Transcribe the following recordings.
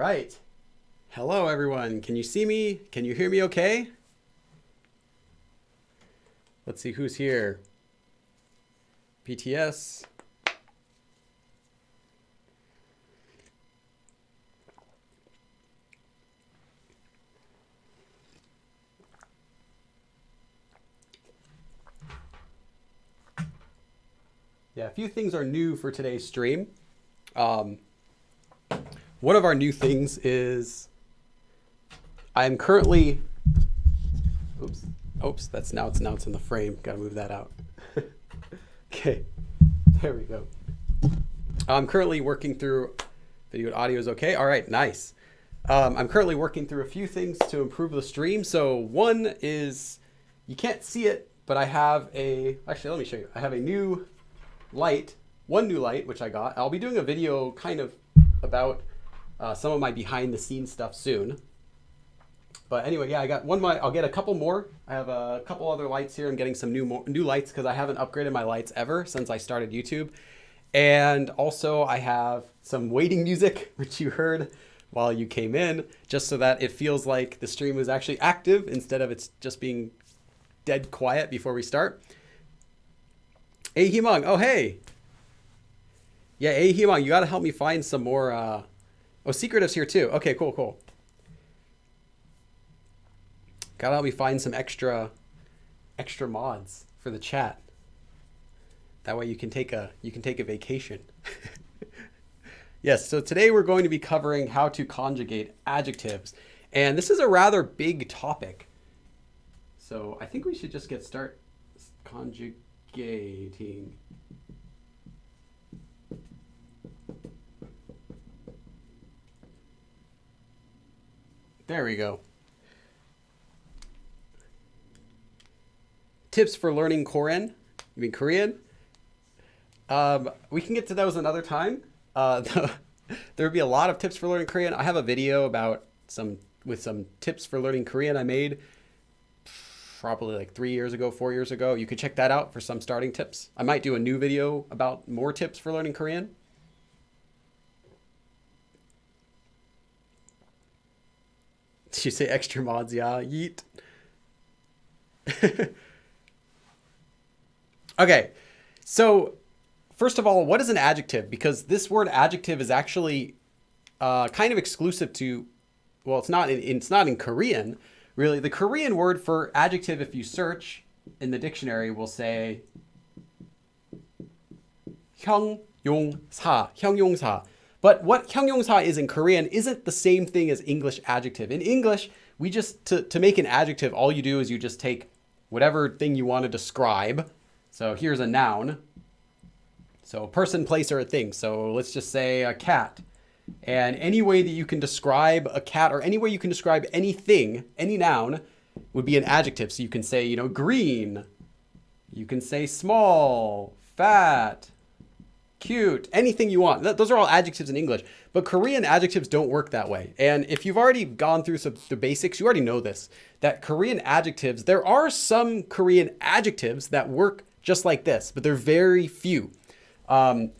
right. Hello, everyone. Can you see me? Can you hear me okay? Let's see who's here. BTS. Yeah, a few things are new for today's stream. One of our new things is I'm currently, oops, that's now it's in the frame. Gotta move that out. Okay, there we go. I'm currently working through, video and audio is okay. All right, nice. I'm currently working through a few things to improve the stream. So one is, you can't see it, but I have actually, let me show you. I have a new light, one new light, which I got. I'll be doing a video kind of about some of my behind the scenes stuff soon. But anyway, yeah, I got one. I'll get a couple more. I have a couple other lights here. I'm getting some new lights because I haven't upgraded my lights ever since I started YouTube. And also I have some waiting music, which you heard while you came in, just so that it feels like the stream is actually active instead of it's just being dead quiet before we start. Hey, Himong. Oh, hey. Yeah, hey, Himong, you got to help me find some more. Oh, Secretive's here too. Okay, cool. Got to help me find some extra mods for the chat. That way you can take a vacation. Yes, so today we're going to be covering how to conjugate adjectives. And this is a rather big topic. So I think we should just get started conjugating. There we go. Tips for learning Korean. You mean Korean? We can get to those another time. There would be a lot of tips for learning Korean. I have a video about some tips for learning Korean I made probably like 4 years ago. You could check that out for some starting tips. I might do a new video about more tips for learning Korean. Did you say extra mods? Yeah, yeet. Okay, so first of all, what is an adjective? Because this word adjective is actually kind of exclusive to, well, it's not in Korean, really. The Korean word for adjective, if you search in the dictionary, will say 형용사, 형용사. But what 형용사 is in Korean isn't the same thing as English adjective. In English, we just, to make an adjective, all you do is you just take whatever thing you want to describe. So here's a noun. So a person, place, or a thing. So let's just say a cat. And any way that you can describe a cat or any way you can describe anything, any noun, would be an adjective. So you can say, green. You can say small, fat, cute, anything you want. Those are all adjectives in English. But Korean adjectives don't work that way. And if you've already gone through the basics, you already know this, that Korean adjectives, there are some Korean adjectives that work just like this, but they're very few. Those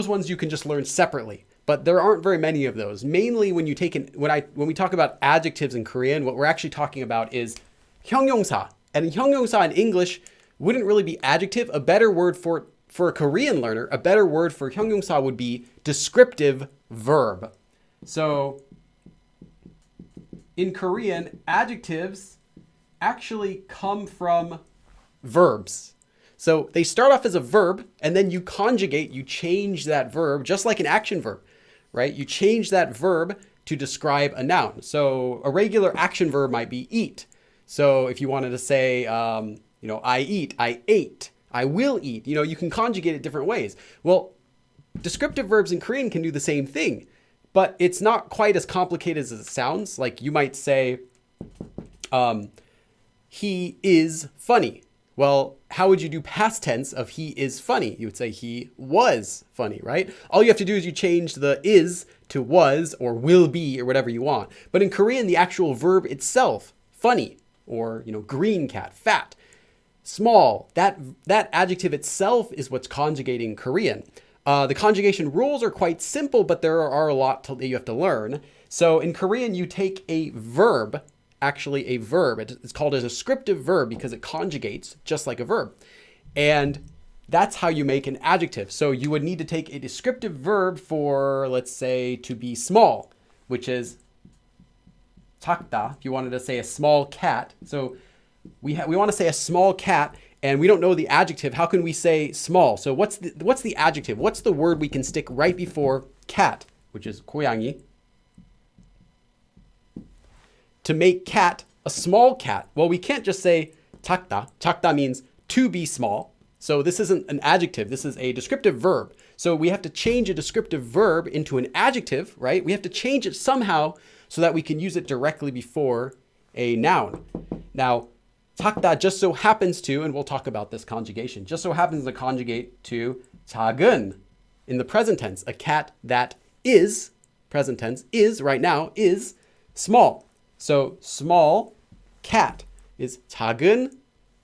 ones you can just learn separately, but there aren't very many of those. Mainly when we talk about adjectives in Korean, what we're actually talking about is 형용사. And 형용사 in English wouldn't really be adjective. A better word for a Korean learner, a better word for 형용사 would be descriptive verb. So in Korean, adjectives actually come from verbs. So they start off as a verb, and then you conjugate, you change that verb, just like an action verb, right? You change that verb to describe a noun. So a regular action verb might be eat. So if you wanted to say, I eat, I ate, I will eat, you can conjugate it different ways. Well, descriptive verbs in Korean can do the same thing, but it's not quite as complicated as it sounds. Like you might say, he is funny. Well, how would you do past tense of he is funny? You would say he was funny, right? All you have to do is you change the is to was or will be or whatever you want. But in Korean, the actual verb itself, funny or, green cat, fat, small, that adjective itself is what's conjugating Korean. The conjugation rules are quite simple, but there are a lot that you have to learn. So in Korean, you take a verb, actually a verb. It's called a descriptive verb because it conjugates just like a verb. And that's how you make an adjective. So you would need to take a descriptive verb for, let's say, to be small, which is 작다, if you wanted to say a small cat. So we want to say a small cat, and we don't know the adjective. How can we say small? So what's the adjective? What's the word we can stick right before cat, which is 고양이? To make cat a small cat, well, we can't just say 작다. 작다 means to be small. So this isn't an adjective. This is a descriptive verb. So we have to change a descriptive verb into an adjective, right? We have to change it somehow so that we can use it directly before a noun. Now, 작다 just so happens to, and we'll talk about this conjugation, just so happens to conjugate to 작은 in the present tense. A cat that is, present tense, is right now, is small. So small cat is 작은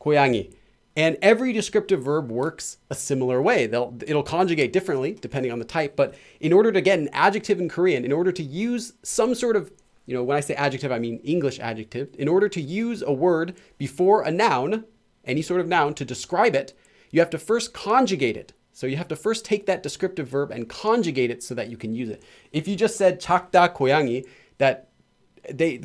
고양이. And every descriptive verb works a similar way. It'll conjugate differently depending on the type, but in order to get an adjective in Korean, in order to use some sort of, when I say adjective, I mean English adjective. In order to use a word before a noun, any sort of noun, to describe it, you have to first conjugate it. So you have to first take that descriptive verb and conjugate it so that you can use it. If you just said 작다 고양이,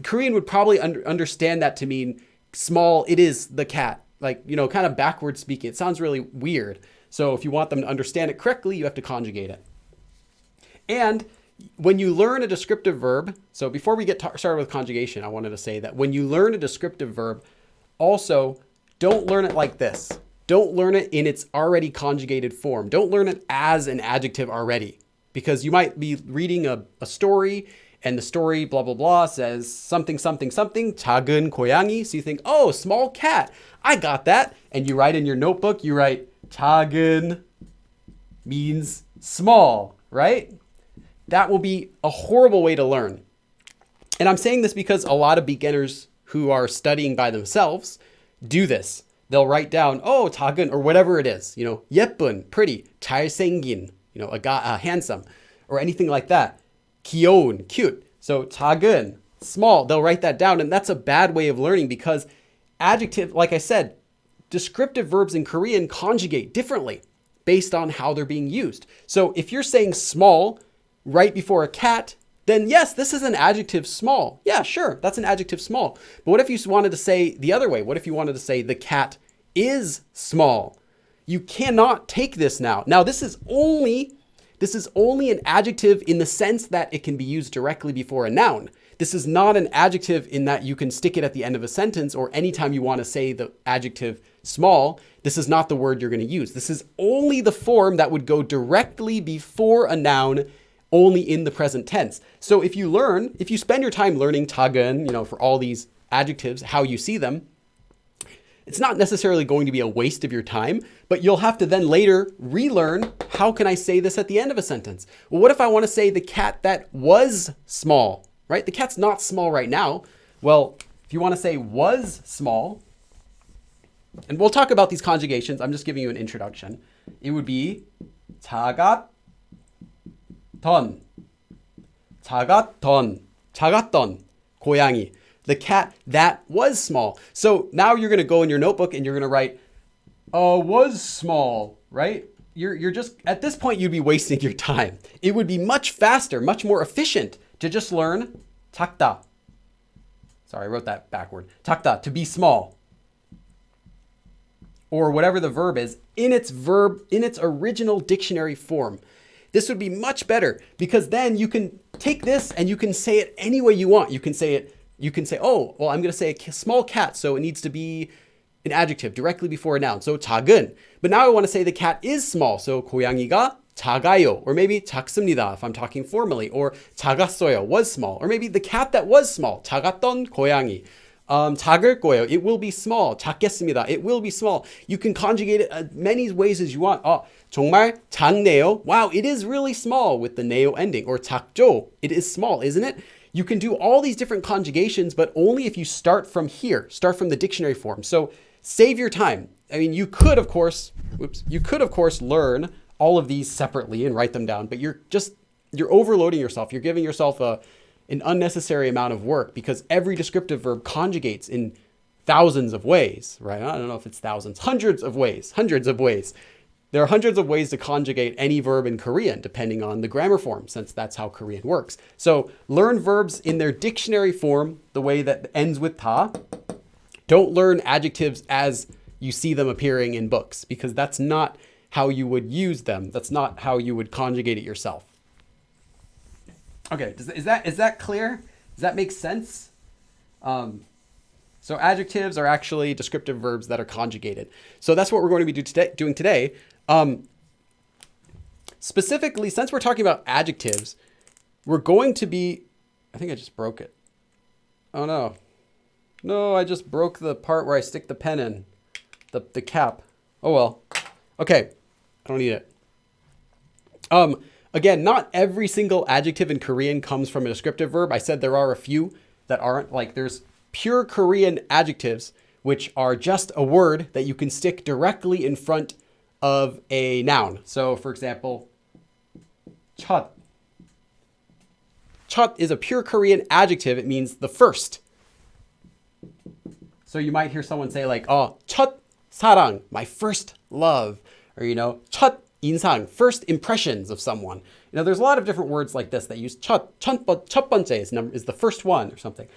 Korean would probably understand that to mean small, it is the cat. Like, kind of backward speaking. It sounds really weird. So if you want them to understand it correctly, you have to conjugate it. And when you learn a descriptive verb, so before we get started with conjugation, I wanted to say that when you learn a descriptive verb, also don't learn it like this. Don't learn it in its already conjugated form. Don't learn it as an adjective already, because you might be reading a story and the story, blah, blah, blah, says something, something, something, 작은 고양이. So you think, oh, small cat. I got that. And you write in your notebook, you write 작은 means small, right? That will be a horrible way to learn. And I'm saying this because a lot of beginners who are studying by themselves do this. They'll write down, oh, 작은, or whatever it is, 예쁜, pretty, 잘생긴, handsome, or anything like that. 귀여운, cute. So 작은, small, they'll write that down. And that's a bad way of learning because adjective, like I said, descriptive verbs in Korean conjugate differently based on how they're being used. So if you're saying small right before a cat, then yes, this is an adjective small. Yeah, sure, that's an adjective small. But what if you wanted to say the other way? What if you wanted to say the cat is small? You cannot take this now. Now, this is only an adjective in the sense that it can be used directly before a noun. This is not an adjective in that you can stick it at the end of a sentence or anytime you want to say the adjective small. This is not the word you're going to use. This is only the form that would go directly before a noun, only in the present tense. So if you spend your time learning 작은, for all these adjectives, how you see them, it's not necessarily going to be a waste of your time, but you'll have to then later relearn, how can I say this at the end of a sentence? Well, what if I want to say the cat that was small, right? The cat's not small right now. Well, if you want to say was small, and we'll talk about these conjugations, I'm just giving you an introduction. It would be 작았던, 작았던 고양이. The cat that was small. So now you're going to go in your notebook and you're going to write, was small, right? You're just, at this point, you'd be wasting your time. It would be much faster, much more efficient to just learn 작다. Sorry, I wrote that backward. 작다, to be small. Or whatever the verb is, in its original dictionary form. This would be much better because then you can take this and you can say it any way you want. You can say, oh, well, I'm going to say a small cat, so it needs to be an adjective directly before a noun. So 작은. But now I want to say the cat is small. So 고양이가 작아요. Or maybe 작습니다 if I'm talking formally. Or 작았어요, was small. Or maybe the cat that was small. 작았던 고양이. 작을 거예요. It will be small. 작겠습니다. It will be small. You can conjugate it many ways as you want. 정말 작네요. Wow, it is really small with the 네요 ending. Or 작죠. It is small, isn't it? You can do all these different conjugations, but only if you start from here, start from the dictionary form. So save your time. I mean, you could, of course, learn all of these separately and write them down, but you're overloading yourself. You're giving yourself an unnecessary amount of work because every descriptive verb conjugates in thousands of ways, right? I don't know if it's thousands, hundreds of ways. There are hundreds of ways to conjugate any verb in Korean, depending on the grammar form, since that's how Korean works. So learn verbs in their dictionary form, the way that ends with ta. Don't learn adjectives as you see them appearing in books, because that's not how you would use them. That's not how you would conjugate it yourself. Okay, is that clear? Does that make sense? So adjectives are actually descriptive verbs that are conjugated. So that's what we're going to be doing today. Specifically, since we're talking about adjectives, we're going to be, I think I just broke it. Oh no. No, I just broke the part where I stick the pen in, the cap. Oh well. Okay, I don't need it. Again, not every single adjective in Korean comes from a descriptive verb. I said there are a few that aren't. Like there's pure Korean adjectives, which are just a word that you can stick directly in front of a noun. So for example, Chot. Chot is a pure Korean adjective. It means the first. So you might hear someone say like, oh, 첫 사랑, my first love. Or, 첫 인상, first impressions of someone. There's a lot of different words like this that use 첫 번째 is the first one or something.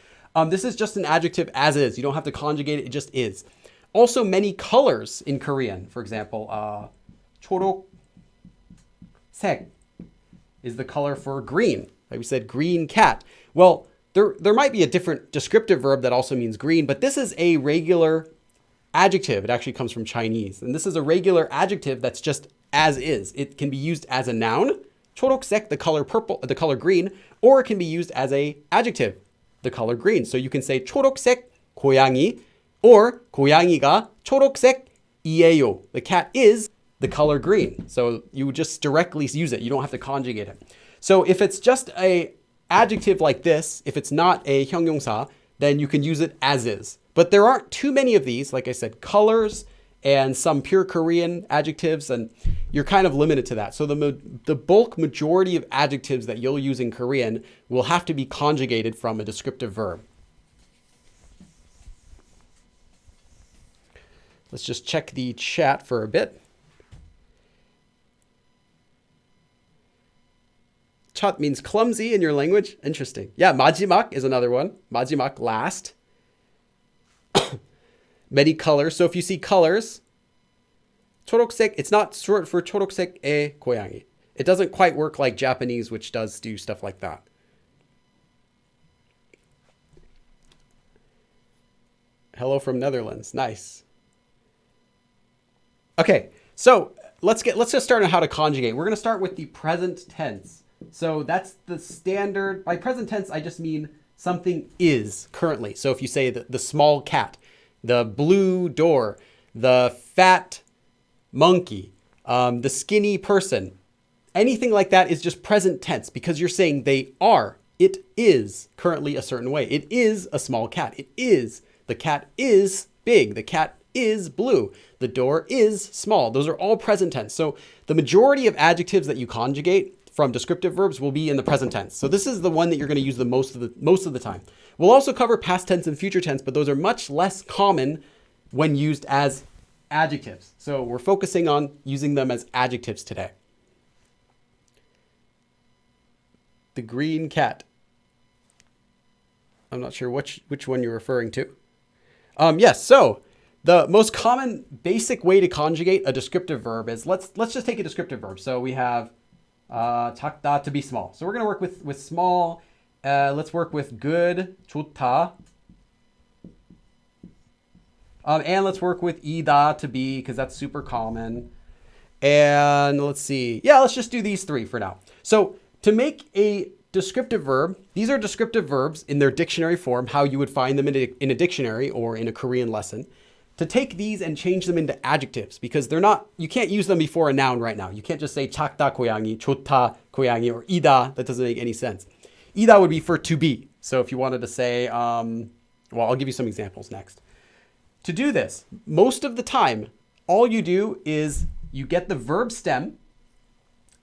This is just an adjective as is. You don't have to conjugate it. It just is. Also, many colors in Korean. For example, 초록색 is the color for green. Like we said, green cat. Well, there might be a different descriptive verb that also means green, but this is a regular adjective. It actually comes from Chinese. And this is a regular adjective that's just as is. It can be used as a noun, 초록색, the color purple, the color green, or it can be used as a adjective, the color green. So you can say 초록색 고양이, or 고양이가 초록색이에요. The cat is the color green. So you would just directly use it. You don't have to conjugate it. So if it's just a adjective like this, if it's not a 형용사, then you can use it as is. But there aren't too many of these, like I said, colors and some pure Korean adjectives, and you're kind of limited to that. So the bulk majority of adjectives that you'll use in Korean will have to be conjugated from a descriptive verb. Let's just check the chat for a bit. Chat means clumsy in your language. Interesting. Yeah, 마지막 is another one. 마지막, last. Many colors. So if you see colors, 초록색, it's not short for 초록색의 고양이. It doesn't quite work like Japanese, which does do stuff like that. Hello from Netherlands. Nice. Okay, so let's just start on how to conjugate. We're going to start with the present tense. So that's the standard. By present tense, I just mean something is currently. So if you say the small cat, the blue door, the fat monkey, the skinny person, anything like that is just present tense because you're saying they are. It is currently a certain way. It is a small cat. It is. The cat is big. The cat is blue. The door is small. Those are all present tense. So the majority of adjectives that you conjugate from descriptive verbs will be in the present tense. So this is the one that you're going to use the most of the time. We'll also cover past tense and future tense, but those are much less common when used as adjectives. So we're focusing on using them as adjectives today. The green cat. I'm not sure which one you're referring to. Yes, so the most common basic way to conjugate a descriptive verb is, let's just take a descriptive verb. So we have 작다, to be small. So we're going to work with small. Let's work with good, 좋다. And let's work with 이다, to be, because that's super common. And let's see. Yeah, let's just do these three for now. So to make a descriptive verb, these are descriptive verbs in their dictionary form, how you would find them in a dictionary or in a Korean lesson. To take these and change them into adjectives, because they're not, you can't use them before a noun right now. You can't just say 작다 고양이, 좋다 고양이, or 이다. That doesn't make any sense. 이다 would be for to be. So if you wanted to say, well, I'll give you some examples next. To do this, most of the time, all you do is you get the verb stem,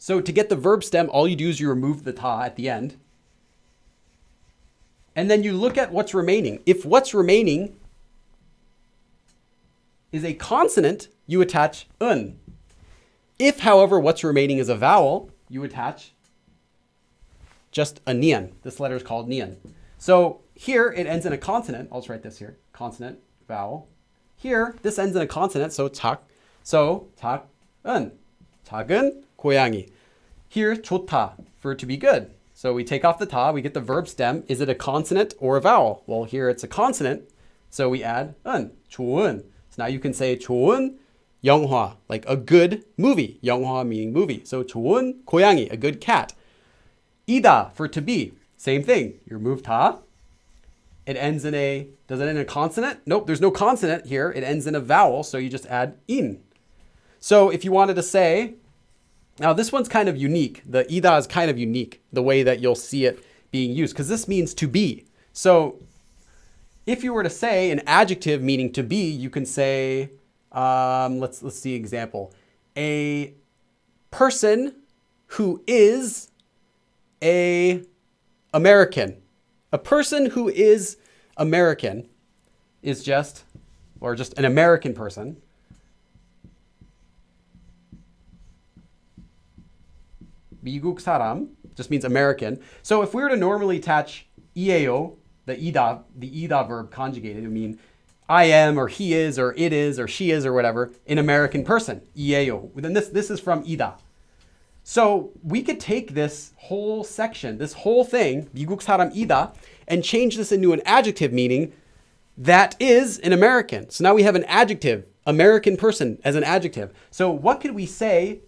So to get the verb stem, all you do is you remove the ta at the end. And then you look at what's remaining. If what's remaining is a consonant, you attach un. If, however, what's remaining is a vowel, you attach just a nian. This letter is called nian. So here it ends in a consonant. I'll just write this here. Consonant, vowel. Here, this ends in a consonant, so tak. So tak un. 작은 고양이. Here, 좋다, for to be good. So we take off the ta, we get the verb stem. Is it a consonant or a vowel? Well, here it's a consonant, so we add un. 좋은. So now you can say 좋은 영화, like a good movie. 영화 meaning movie. So 좋은 고양이, a good cat. 이다, for to be. Same thing. You remove ta. It ends in a, does it end in a consonant? Nope, there's no consonant here. It ends in a vowel, so you just add in. So if you wanted to say, now this one's kind of unique. The ida is kind of unique, the way that you'll see it being used, because this means to be. So if you were to say an adjective meaning to be, you can say, let's see example. A person who is a American. A person who is American is just, or just an American person. 미국 사람 just means American. So if we were to normally attach 이에요, the ida verb conjugated, it would mean I am, or he is, or it is, or she is, or whatever, an American person. 이에요. Then this is from ida. So we could take this whole section, this whole thing, 미국 사람이다, and change this into an adjective meaning that is an American. So now we have an adjective, American person as an adjective. So what could we say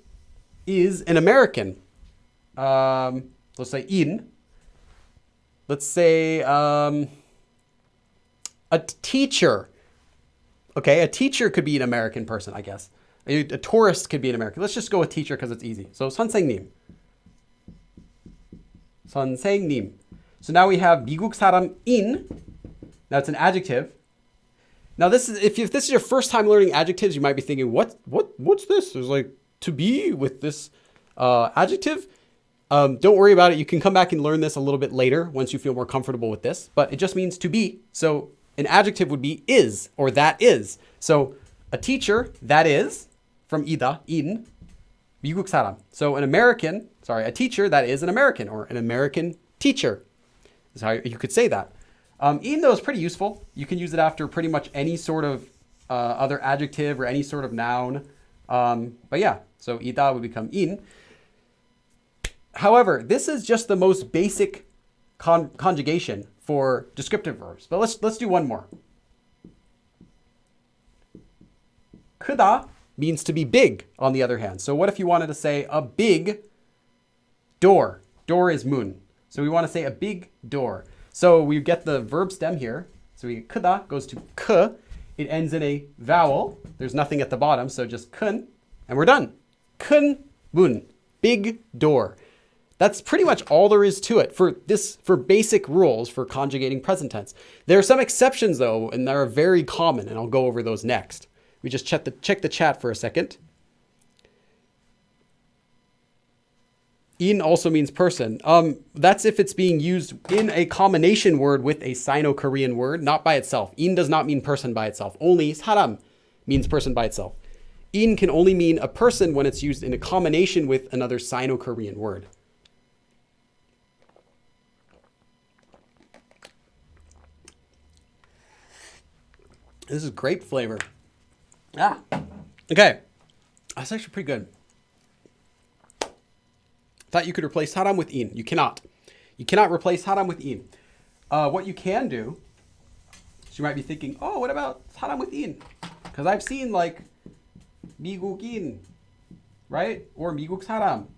is an American? Let's say in. Let's say a teacher. Okay, a teacher could be an American person, I guess. A tourist could be an American. Let's just go with teacher because it's easy. So 선생님. 선생님. So now we have 미국 사람인. Now it's an adjective. Now this is if this is your first time learning adjectives, you might be thinking, what's this? There's like to be with this adjective. Don't worry about it. You can come back and learn this a little bit later once you feel more comfortable with this. But it just means to be. So an adjective would be is or that is. So a teacher, that is, from ida, in, 미국 사람. So a teacher, that is an American, or an American teacher. Is how you could say that. In, though, is pretty useful. You can use it after pretty much any sort of other adjective or any sort of noun. But yeah, so ida would become in. However, this is just the most basic conjugation for descriptive verbs. But let's do one more. 크다 means to be big, on the other hand. So what if you wanted to say a big door? Door is 문. So we want to say a big door. So we get the verb stem here. So we 크다 goes to 크. It ends in a vowel. There's nothing at the bottom, so just 큰, and we're done. 큰 문, big door. That's pretty much all there is to it for basic rules for conjugating present tense. There are some exceptions though, and they're very common, and I'll go over those next. We just check the chat for a second. In also means person. That's if it's being used in a combination word with a Sino-Korean word, not by itself. In does not mean person by itself. Only 사람 means person by itself. In can only mean a person when it's used in a combination with another Sino-Korean word. This is grape flavor. Okay. That's actually pretty good. Thought you could replace 사람 with in. You cannot. You cannot replace 사람 with in. What you can do, so you might be thinking, oh, what about 사람 with in? Because I've seen like 미국인, right? Or 미국 사람.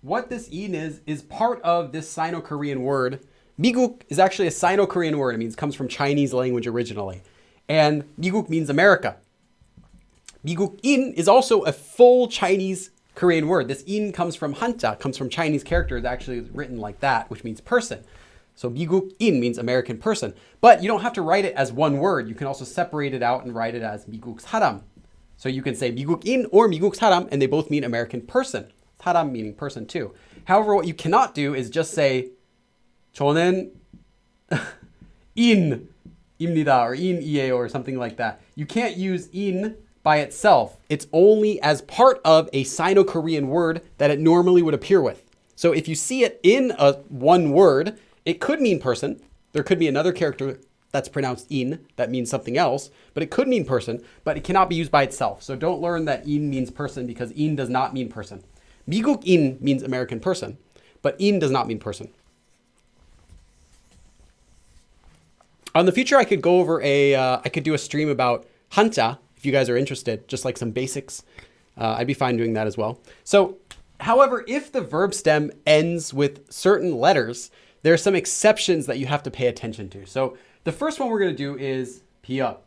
What this in is part of this Sino-Korean word. 미국 is actually a Sino-Korean word. It means it comes from Chinese language originally. And 미국 means America. 미국인 is also a full Chinese Korean word. This in comes from Hanja, comes from Chinese characters, actually written like that, which means person. So 미국인 means American person. But you don't have to write it as one word. You can also separate it out and write it as 미국 사람. So you can say 미국인 or 미국 사람, and they both mean American person. 사람 meaning person too. However, what you cannot do is just say 저는 인입니다 or 인이에요 or something like that. You can't use in by itself. It's only as part of a Sino-Korean word that it normally would appear with. So if you see it in a one word, it could mean person. There could be another character that's pronounced in that means something else, but it could mean person, but it cannot be used by itself. So don't learn that in means person because in does not mean person. 미국인 means American person, but in does not mean person. On the future, I could go over I could do a stream about 한자 if you guys are interested, just like some basics. I'd be fine doing that as well. So, however, if the verb stem ends with certain letters, there are some exceptions that you have to pay attention to. So the first one we're going to do is 비읍,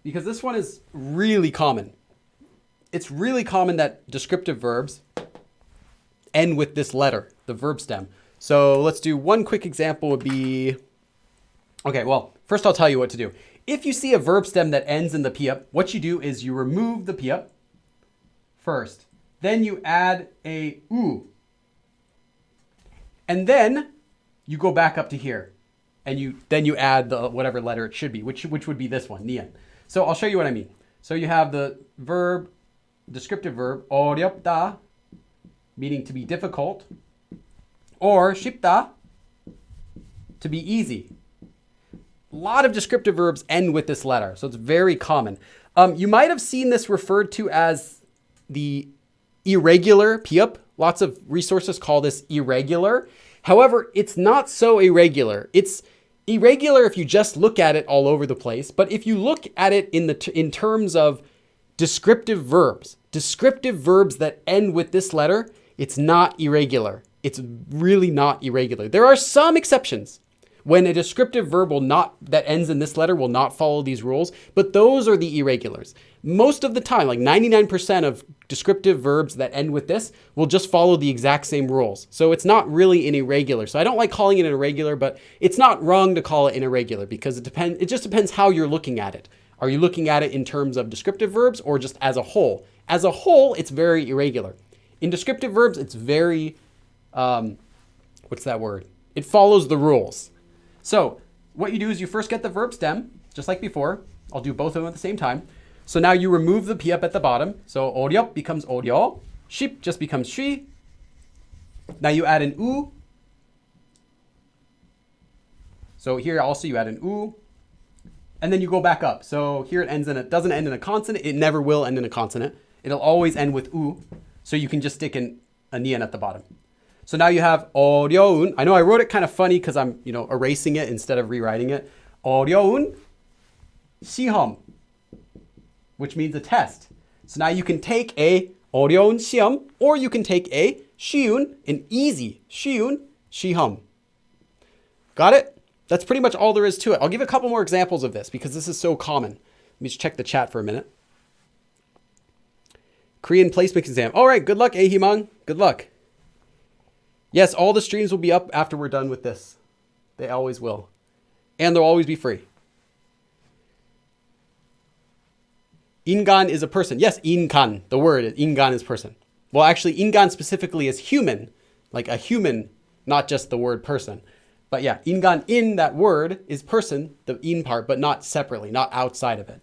because this one is really common. It's really common that descriptive verbs end with this letter, the verb stem. So let's do one quick example would be, okay, well, first I'll tell you what to do. If you see a verb stem that ends in the piap, what you do is you remove the piap first. Then you add a u. And then you go back up to here. And then you add the whatever letter it should be, which would be this one, nian. So I'll show you what I mean. So you have the verb, descriptive verb, 어렵다, meaning to be difficult, or 쉽다, to be easy. A lot of descriptive verbs end with this letter, so it's very common. You might have seen this referred to as the irregular piap. Lots of resources call this irregular. However, it's not so irregular. It's irregular if you just look at it all over the place, but if you look at it in terms of descriptive verbs that end with this letter, it's not irregular. It's really not irregular. There are some exceptions when a descriptive verb that ends in this letter will not follow these rules, but those are the irregulars. Most of the time, like 99% of descriptive verbs that end with this will just follow the exact same rules. So it's not really an irregular. So I don't like calling it an irregular, but it's not wrong to call it an irregular because it just depends how you're looking at it. Are you looking at it in terms of descriptive verbs or just as a whole? As a whole, it's very irregular. In descriptive verbs, it's very, what's that word? It follows the rules. So what you do is you first get the verb stem, just like before. I'll do both of them at the same time. So now you remove the piap at the bottom. So 어렵 becomes 어려. 쉽 just becomes 쉬. Now you add an u. So here also you add an u. And then you go back up. So here it doesn't end in a consonant. It never will end in a consonant. It'll always end with u. So you can just stick a nian at the bottom. So now you have 어려운. I know I wrote it kind of funny because I'm, erasing it instead of rewriting it. 어려운 시험, which means a test. So now you can take a 어려운 시험, or you can take a 쉬운, an easy, 쉬운 시험. Got it? That's pretty much all there is to it. I'll give a couple more examples of this because this is so common. Let me just check the chat for a minute. Korean placement exam. All right, good luck, Ahimang. Good luck. Yes, all the streams will be up after we're done with this. They always will. And they'll always be free. 인간 is a person. Yes, 인간. The word is 인간 is person. Well, actually, 인간 specifically is human. Like a human, not just the word person. But yeah, 인간 in that word is person, the in part, but not separately, not outside of it.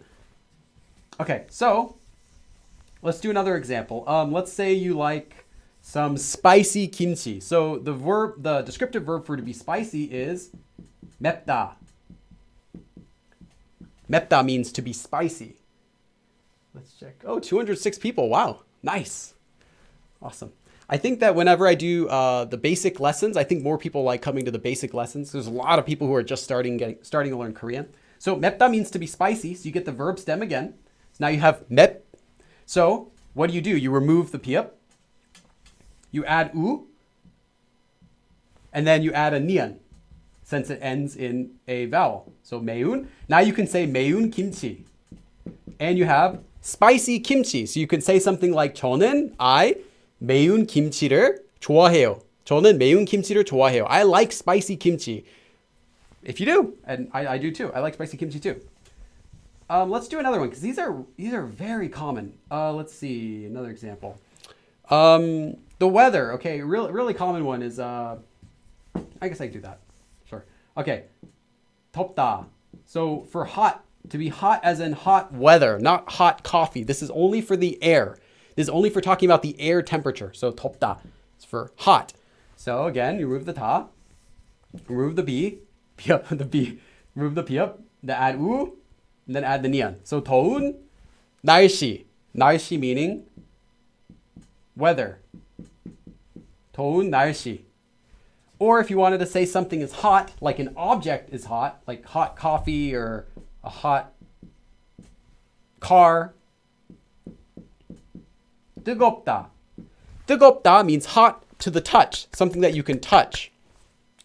Okay, so let's do another example. Let's say you like some spicy kimchi. So the descriptive verb for to be spicy is 맵다. 맵다 means to be spicy. Let's check. Oh, 206 people. Wow. Nice. Awesome. I think that whenever I do the basic lessons, I think more people like coming to the basic lessons. There's a lot of people who are just starting to learn Korean. So 맵다 means to be spicy. So you get the verb stem again. So now you have 맵. So what do? You remove the piap. You add u, and then you add a nian, since it ends in a vowel. So 매운. Now you can say 매운 김치. And you have spicy kimchi. So you can say something like I 매운 김치를 좋아해요. 저는 매운 김치를 좋아해요. I like spicy kimchi. If you do, and I do too. I like spicy kimchi too. Let's do another one because these are very common. Let's see another example. The weather. Okay, really common one is I guess I can do that. Sure. Okay. 덥다. So for hot, to be hot as in hot weather, not hot coffee. This is only for the air. This is only for talking about the air temperature. So 덥다. It's for hot. So again, you remove the ta, remove the b, the b, remove the p up, then add u, and then add the nian. So 더운 날씨. 날씨 meaning weather. 더운 날씨. Or if you wanted to say something is hot, like an object is hot, like hot coffee or a hot car. 뜨겁다. 뜨겁다 means hot to the touch, something that you can touch.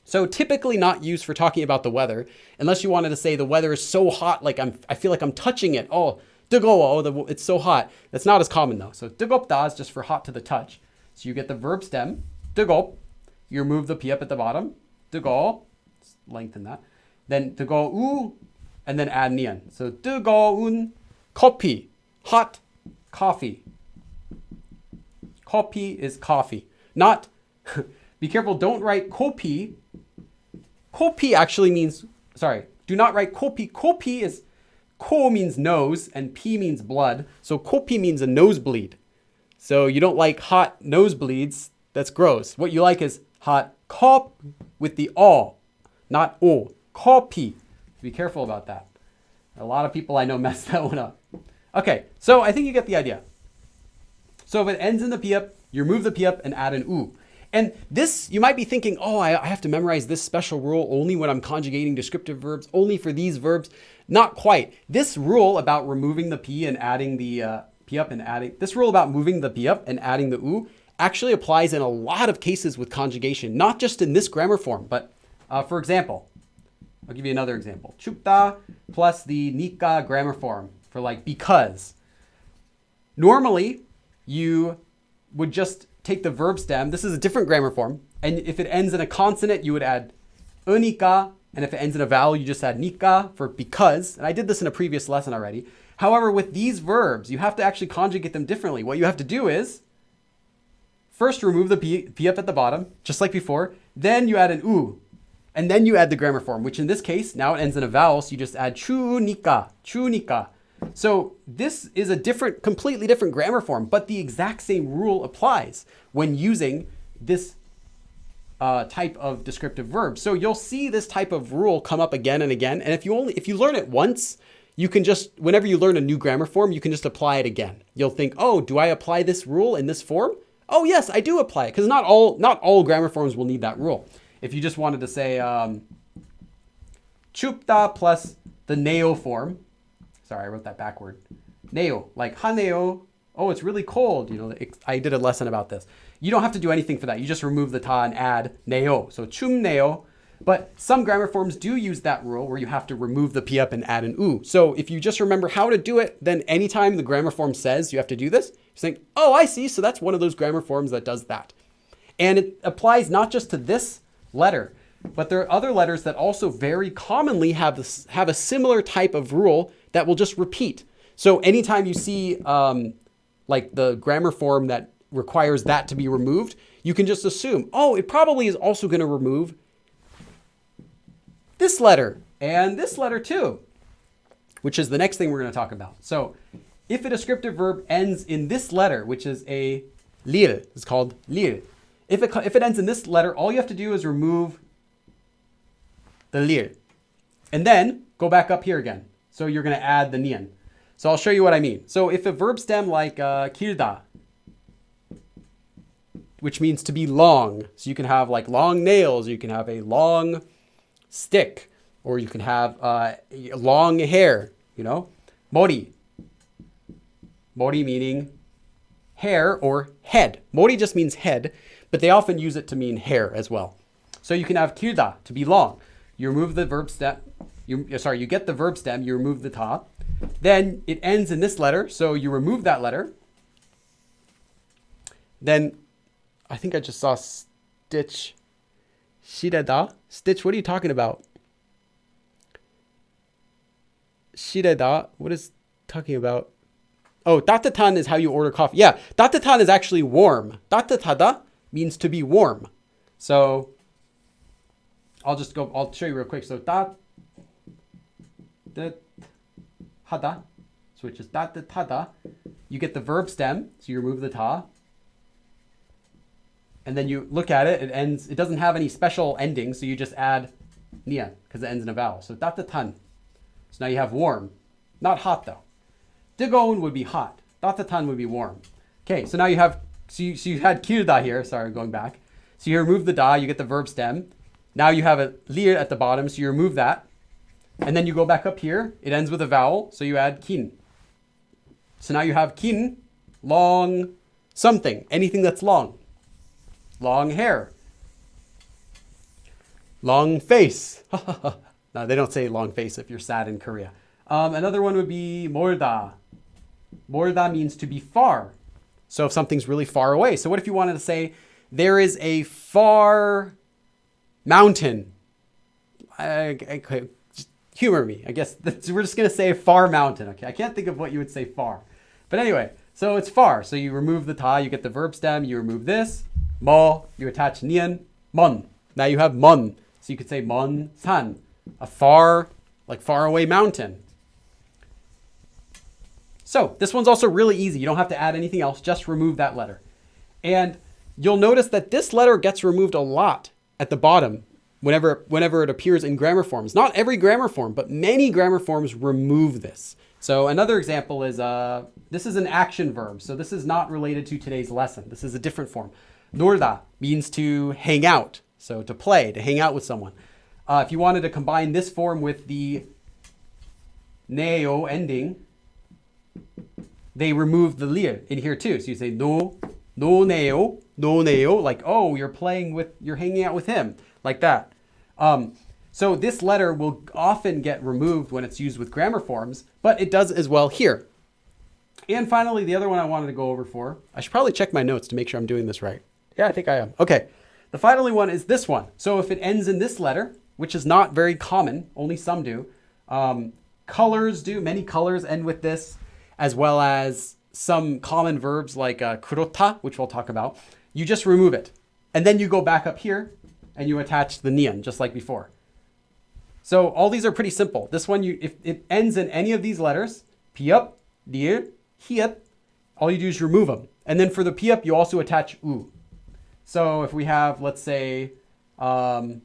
So typically not used for talking about the weather, unless you wanted to say the weather is so hot, like I feel like I'm touching it. Oh, 뜨거워, oh, it's so hot. That's not as common though. So 뜨겁다 is just for hot to the touch. So you get the verb stem, 뜨겁. You remove the p up at the bottom. 뜨거, lengthen that. Then 뜨거우, and then add nian. So 뜨거운 커피, hot coffee. Coffee is coffee. Not, be careful, don't write kopi. Kopi actually means, sorry, do not write kopi. Kopi is, ko means nose and p means blood. So kopi means a nosebleed. So you don't like hot nosebleeds. That's gross. What you like is hot kop with the o, not o. Kopi. Be careful about that. A lot of people I know mess that one up. Okay, so I think you get the idea. So if it ends in the p up, you remove the p up and add an u. And this, you might be thinking, oh, I have to memorize this special rule only when I'm conjugating descriptive verbs, only for these verbs. Not quite. This rule about removing the p and adding the p up and adding, this rule about moving the p up and adding the u actually applies in a lot of cases with conjugation, not just in this grammar form, but for example, I'll give you another example. 춥다 plus the 니까 grammar form for like because. Normally, you would just take the verb stem. This is a different grammar form. And if it ends in a consonant, you would add 으니까. And if it ends in a vowel, you just add 니까 for because. And I did this in a previous lesson already. However, with these verbs, you have to actually conjugate them differently. What you have to do is first remove the p up at the bottom, just like before. Then you add an u. And then you add the grammar form, which in this case, now it ends in a vowel. So you just add 추니까, 추니까. So this is a completely different grammar form, but the exact same rule applies when using this type of descriptive verb. So you'll see this type of rule come up again and again. And if you learn it once, you can just, whenever you learn a new grammar form, you can just apply it again. You'll think, oh, do I apply this rule in this form? Oh yes, I do apply it, because not all grammar forms will need that rule. If you just wanted to say 춥다 plus the neo form. Sorry, I wrote that backward. Neo, like haneo. Oh, it's really cold. You know, I did a lesson about this. You don't have to do anything for that. You just remove the ta and add neo. So 춥네요. But some grammar forms do use that rule where you have to remove the p up and add an u. So if you just remember how to do it, then anytime the grammar form says you have to do this, you think, oh, I see. So that's one of those grammar forms that does that. And it applies not just to this letter, but there are other letters that also very commonly have a similar type of rule that will just repeat. So anytime you see like the grammar form that requires that to be removed, you can just assume, oh, it probably is also going to remove this letter and this letter too, which is the next thing we're going to talk about. So if a descriptive verb ends in this letter, which is a lir, it's called lir. If it ends in this letter, all you have to do is remove the lir. And then go back up here again. So you're going to add the nian. So I'll show you what I mean. So if a verb stem like 길다, which means to be long. So you can have like long nails, you can have a long stick, or you can have long hair, you know. 머리. 머리 meaning hair or head. 머리 just means head, but they often use it to mean hair as well. So you can have 길다, to be long. You remove the verb stem. You get the verb stem, you remove the ta. Then it ends in this letter, so you remove that letter. Then, I think I just saw stitch. 싫어다? Stitch, what are you talking about? 실에다. What is talking about? Oh, 따뜻한 is how you order coffee. Yeah, 따뜻한 is actually warm. 따뜻하다 means to be warm. So I'll show you real quick. So 따뜻하다, so which is 따뜻하다. You get the verb stem, so you remove the ta. And then you look at it, it doesn't have any special ending, so you just add nian because it ends in a vowel. So 따뜻한. So now you have warm. Not hot though. 뜨거운 would be hot. 따뜻한 would be warm. Okay, so now you have, so you had 길다 here. Sorry, going back. So you remove the da, you get the verb stem. Now you have a lir at the bottom, so you remove that. And then you go back up here. It ends with a vowel, so you add kin. So now you have kin, long something, anything that's long. Long hair. Long face. No, they don't say long face if you're sad in Korea. Another one would be 멀다. 멀다 means to be far. So if something's really far away. So what if you wanted to say, there is a far mountain? Just humor me. I guess we're just going to say a far mountain. Okay, I can't think of what you would say far. But anyway, so it's far. So you remove the ta, you get the verb stem, you remove this. 뭐, you attach nian, 먼. Now you have 먼. So you could say 먼 산, a far, like far away mountain. So this one's also really easy. You don't have to add anything else, just remove that letter. And you'll notice that this letter gets removed a lot at the bottom whenever it appears in grammar forms. Not every grammar form, but many grammar forms remove this. So another example is, this is an action verb. So this is not related to today's lesson. This is a different form. 놀다 means to hang out. So to play, to hang out with someone. If you wanted to combine this form with the neo ending, they remove the lir in here too. So you say no neo, like, oh, you're hanging out with him, like that. So this letter will often get removed when it's used with grammar forms, but it does as well here. And finally, the other one I wanted to go over for, I should probably check my notes to make sure I'm doing this right. Yeah, I think I am. Okay. The final one is this one. So if it ends in this letter, which is not very common, only some do, colors do, many colors end with this, as well as some common verbs like 그렇다, which we'll talk about. You just remove it. And then you go back up here and you attach the nian, just like before. So all these are pretty simple. This one, if it ends in any of these letters, piup, lir, hiet, all you do is remove them. And then for the piup, you also attach u. So if we have, let's say, let's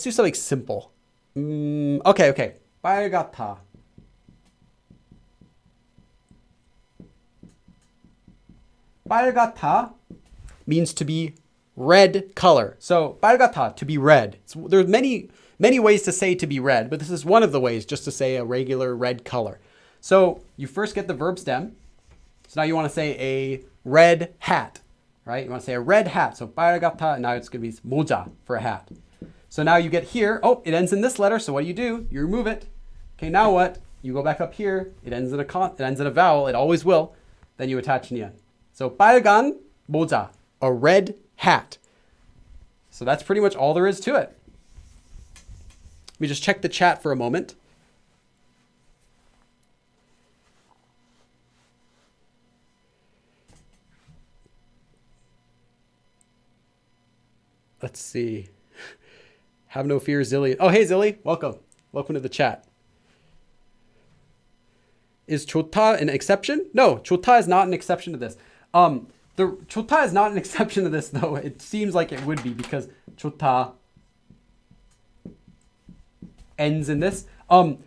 do something simple. Okay. 빨갛다. 빨갛다 means to be red color. So 빨갛다, to be red. There's many ways to say to be red, but this is one of the ways just to say a regular red color. So you first get the verb stem. So now you want to say a red hat, right? You want to say a red hat. So 빨갛다, now it's going to be 모자 for a hat. So now you get here, oh, it ends in this letter. So what do? You remove it. Okay, now what? You go back up here. It ends in a vowel. It always will. Then you attach nian. So 빨간 모자, a red hat. So that's pretty much all there is to it. Let me just check the chat for a moment. Let's see. Have no fear, Zilly. Oh, hey, Zilly. Welcome. Welcome to the chat. Is Chota an exception? No, Chota is not an exception to this. The Chota is not an exception to this, though. It seems like it would be because Chota ends in this. The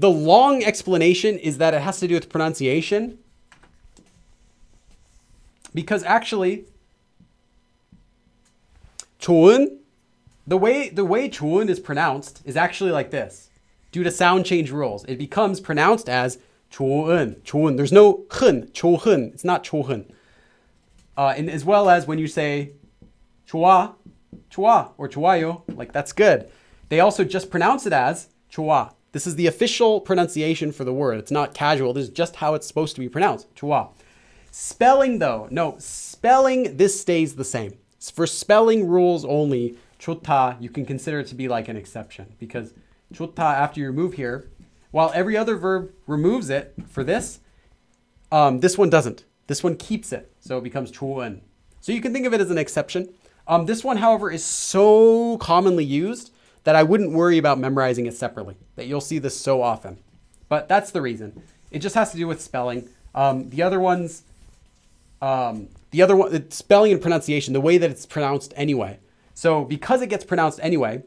long explanation is that it has to do with pronunciation. Because actually, 좋은, the way 좋은 is pronounced is actually like this. Due to sound change rules, it becomes pronounced as 좋은. There's no hun, 좋은. It's not 좋은. And as well as when you say 좋아 or 좋아요, like that's good. They also just pronounce it as 좋아. This is the official pronunciation for the word. It's not casual. This is just how it's supposed to be pronounced. 좋아. Spelling though, no, spelling, this stays the same. For spelling rules only, Chota, you can consider it to be like an exception because Chota, after you remove here, while every other verb removes it for this, this one doesn't. This one keeps it. So it becomes 좋은. So you can think of it as an exception. This one, however, is so commonly used that I wouldn't worry about memorizing it separately, that you'll see this so often. But that's the reason. It just has to do with spelling. The other one, it's spelling and pronunciation, the way that it's pronounced anyway. So because it gets pronounced anyway,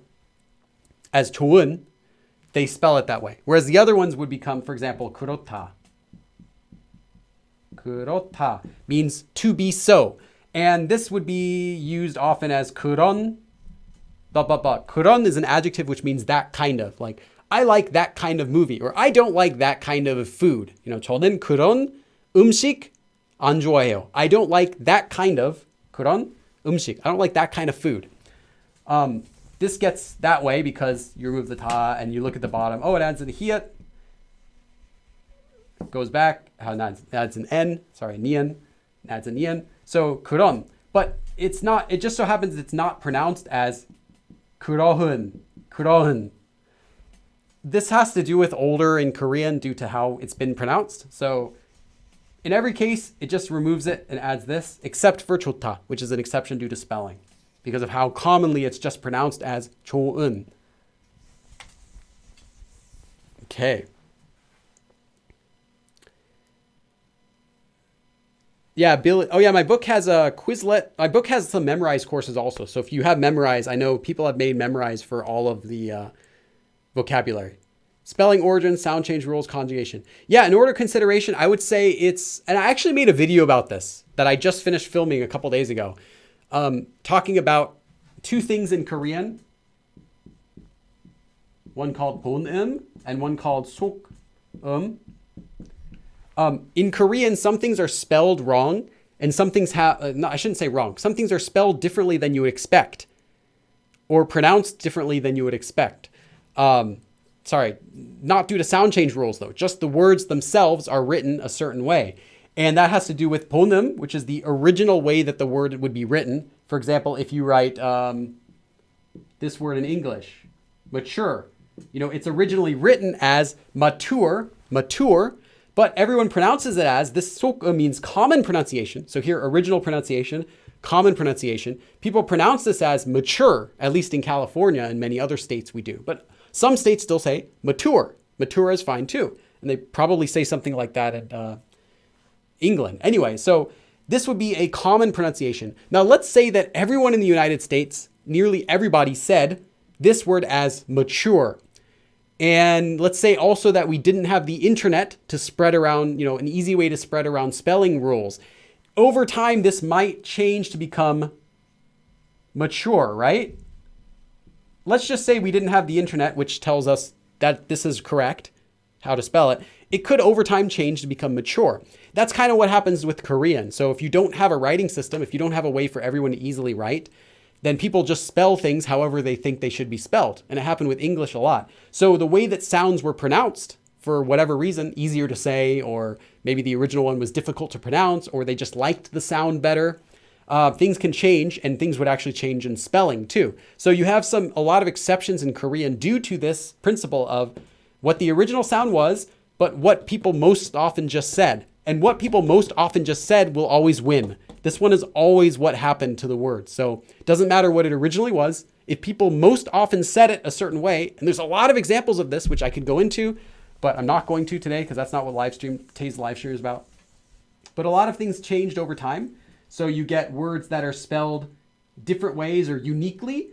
as 좋은, they spell it that way. Whereas the other ones would become, for example, 그렇다. 그렇다 means to be so. And this would be used often as 그런, 그런 is an adjective which means that kind of. Like, I like that kind of movie, or I don't like that kind of food. You know, 저는 그런 음식 안 좋아해요. I don't like that kind of 그런 음식. I don't like that kind of food. This gets that way because you remove the ta and you look at the bottom. Oh, it adds an hiyat. Goes back. Adds an n. Sorry, nian. Adds an nian. So 그런. But it's not. It just so happens it's not pronounced as 그러흔. 그러흔. This has to do with older in Korean due to how it's been pronounced. So in every case, it just removes it and adds this, except for chota, which is an exception due to spelling, because of how commonly it's just pronounced as 좋은. Okay. Yeah, Bill. Oh yeah, my book has a Quizlet. My book has some memorized courses also. So if you have memorized, I know people have made memorized for all of the vocabulary. Spelling, origin, sound change rules, conjugation. Yeah, in order consideration, I would say it's, and I actually made a video about this that I just finished filming a couple days ago, talking about two things in Korean. One called 본음 and one called 속음. In Korean, some things are spelled wrong and some things have, no, I shouldn't say wrong. Some things are spelled differently than you would expect or pronounced differently than you would expect. Sorry, not due to sound change rules though. Just the words themselves are written a certain way. And that has to do with 본음, which is the original way that the word would be written. For example, if you write this word in English, mature, you know, it's originally written as mature, but everyone pronounces it as, this sok means common pronunciation. So here, original pronunciation, common pronunciation. People pronounce this as mature, at least in California and many other states we do. But some states still say mature. Mature is fine too. And they probably say something like that in England. Anyway, so this would be a common pronunciation. Now let's say that everyone in the United States, nearly everybody said this word as mature. And let's say also that we didn't have the internet to spread around, you know, an easy way to spread around spelling rules. Over time, this might change to become mature, right? Let's just say we didn't have the internet, which tells us that this is correct, how to spell it. It could over time change to become mature. That's kind of what happens with Korean. So if you don't have a writing system, if you don't have a way for everyone to easily write, then people just spell things however they think they should be spelled. And it happened with English a lot. So the way that sounds were pronounced, for whatever reason, easier to say, or maybe the original one was difficult to pronounce, or they just liked the sound better. Things can change, and things would actually change in spelling too. So you have a lot of exceptions in Korean due to this principle of what the original sound was, but what people most often just said. And what people most often just said will always win. This one is always what happened to the word. So it doesn't matter what it originally was. If people most often said it a certain way, and there's a lot of examples of this, which I could go into, but I'm not going to today because that's not what today's live stream is about. But a lot of things changed over time. So you get words that are spelled different ways or uniquely.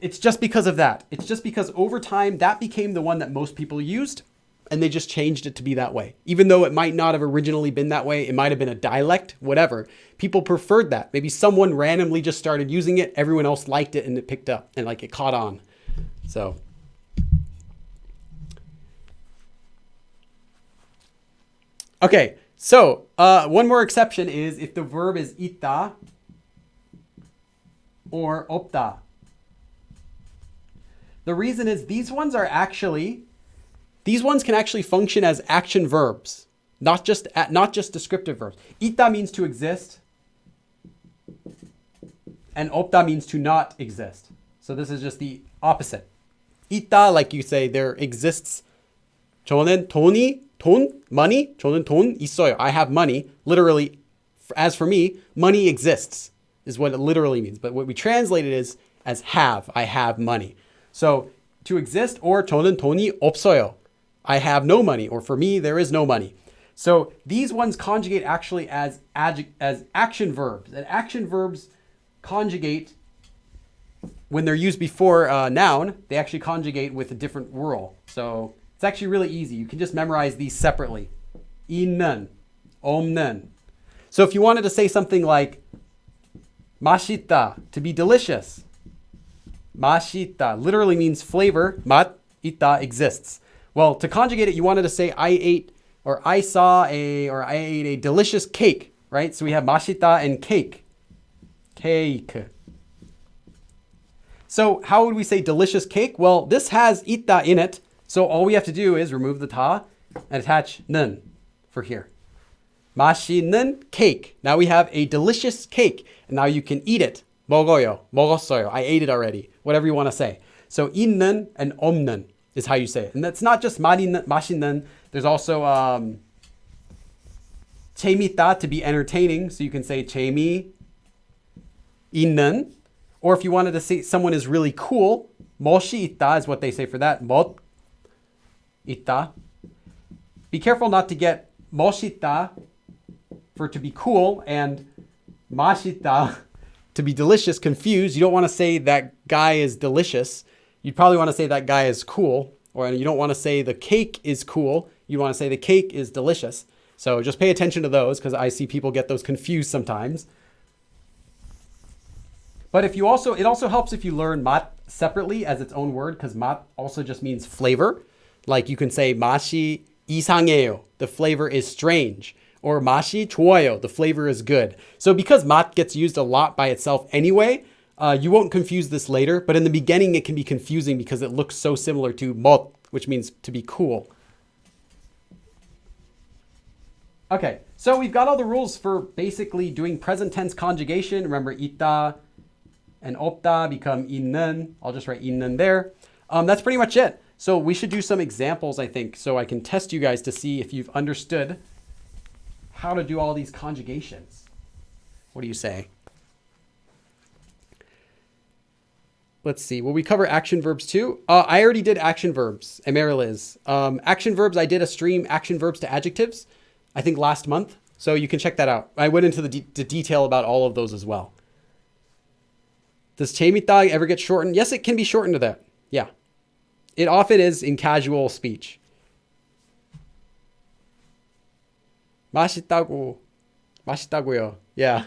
It's just because of that. It's just because over time that became the one that most people used, and they just changed it to be that way. Even though it might not have originally been that way, it might have been a dialect, whatever. People preferred that. Maybe someone randomly just started using it, everyone else liked it, and it picked up, and like it caught on. So. Okay, so one more exception is if the verb is 있다 or 없다. The reason is these ones can actually function as action verbs, not just descriptive verbs. 있다 means to exist, and 없다 means to not exist. So this is just the opposite. 있다, like you say, there exists. 저는 money. 저는 돈 있어요. I have money. Literally, as for me, money exists is what it literally means. But what we translate it is as have. I have money. So to exist, or 저는 돈이 없어요. I have no money, or for me, there is no money. So these ones conjugate actually as action verbs. And action verbs conjugate when they're used before noun. They actually conjugate with a different rule. So it's actually really easy. You can just memorize these separately. 있는, 없는. So if you wanted to say something like 맛있다, to be delicious. 맛있다 literally means flavor. 맛, 있다 exists. Well, to conjugate it, you wanted to say I ate, or I saw or I ate a delicious cake, right? So we have 맛있다 and cake. Cake. So how would we say delicious cake? Well, this has 있다 in it. So all we have to do is remove the 다 and attach 는 for here. 맛있는 cake. Now we have a delicious cake. And now you can eat it. 먹어요. 먹었어요. I ate it already. Whatever you want to say. So 있는 and 없는 is how you say it. And that's not just 맛있는. There's also 재밌다, to be entertaining. So you can say 재미있는. Or if you wanted to say someone is really cool, 멋이 있다 is what they say for that. 멋 있다. Be careful not to get 멋있다 for to be cool and 맛있다 to be delicious confused. You don't want to say that guy is delicious. You'd probably want to say that guy is cool. Or you don't want to say the cake is cool. You want to say the cake is delicious. So just pay attention to those because I see people get those confused sometimes. But if you also, it also helps if you learn 맛 separately as its own word, because 맛 also just means flavor. Like you can say 맛이 이상해요, the flavor is strange. Or 맛이 좋아요, the flavor is good. So because 맛 gets used a lot by itself anyway, you won't confuse this later. But in the beginning, it can be confusing because it looks so similar to 멋, which means to be cool. Okay, so we've got all the rules for basically doing present tense conjugation. Remember, 있다 and 없다 become 있는. I'll just write 있는 there. That's pretty much it. So we should do some examples, I think, so I can test you guys to see if you've understood how to do all these conjugations. What do you say? Let's see. Will we cover action verbs too? I already did action verbs. Emeriliz. Action verbs, I did a stream action verbs to adjectives, I think last month. So you can check that out. I went into the detail about all of those as well. Does 재밌다 ever get shortened? Yes, it can be shortened to that. Yeah. It often is in casual speech. 맛있다고. 맛있다고요. Yeah.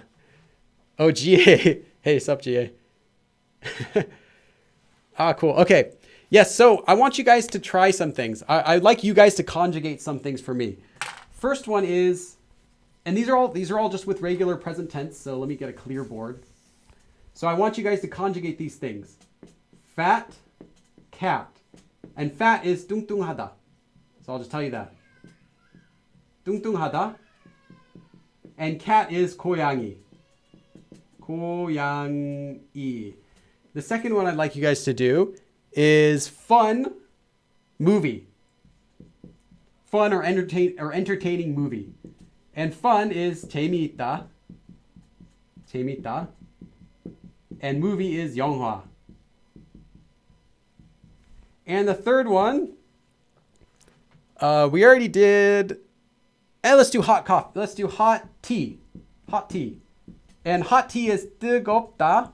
Oh, GA. Hey, sup, GA. Cool. Okay. Yes, so I want you guys to try some things. I'd like you guys to conjugate some things for me. First one is, and these are all just with regular present tense, so let me get a clear board. So I want you guys to conjugate these things. Fat, cat. And fat is 뚱뚱하다. So I'll just tell you that. 뚱뚱하다. And cat is 고양이. 고양이. The second one I'd like you guys to do is fun movie. Fun or entertaining movie. And fun is 재미있다. 재미있다. And movie is 영화. And the third one, we already did. Let's do hot coffee. Let's do hot tea. Hot tea. And hot tea is 뜨겁다.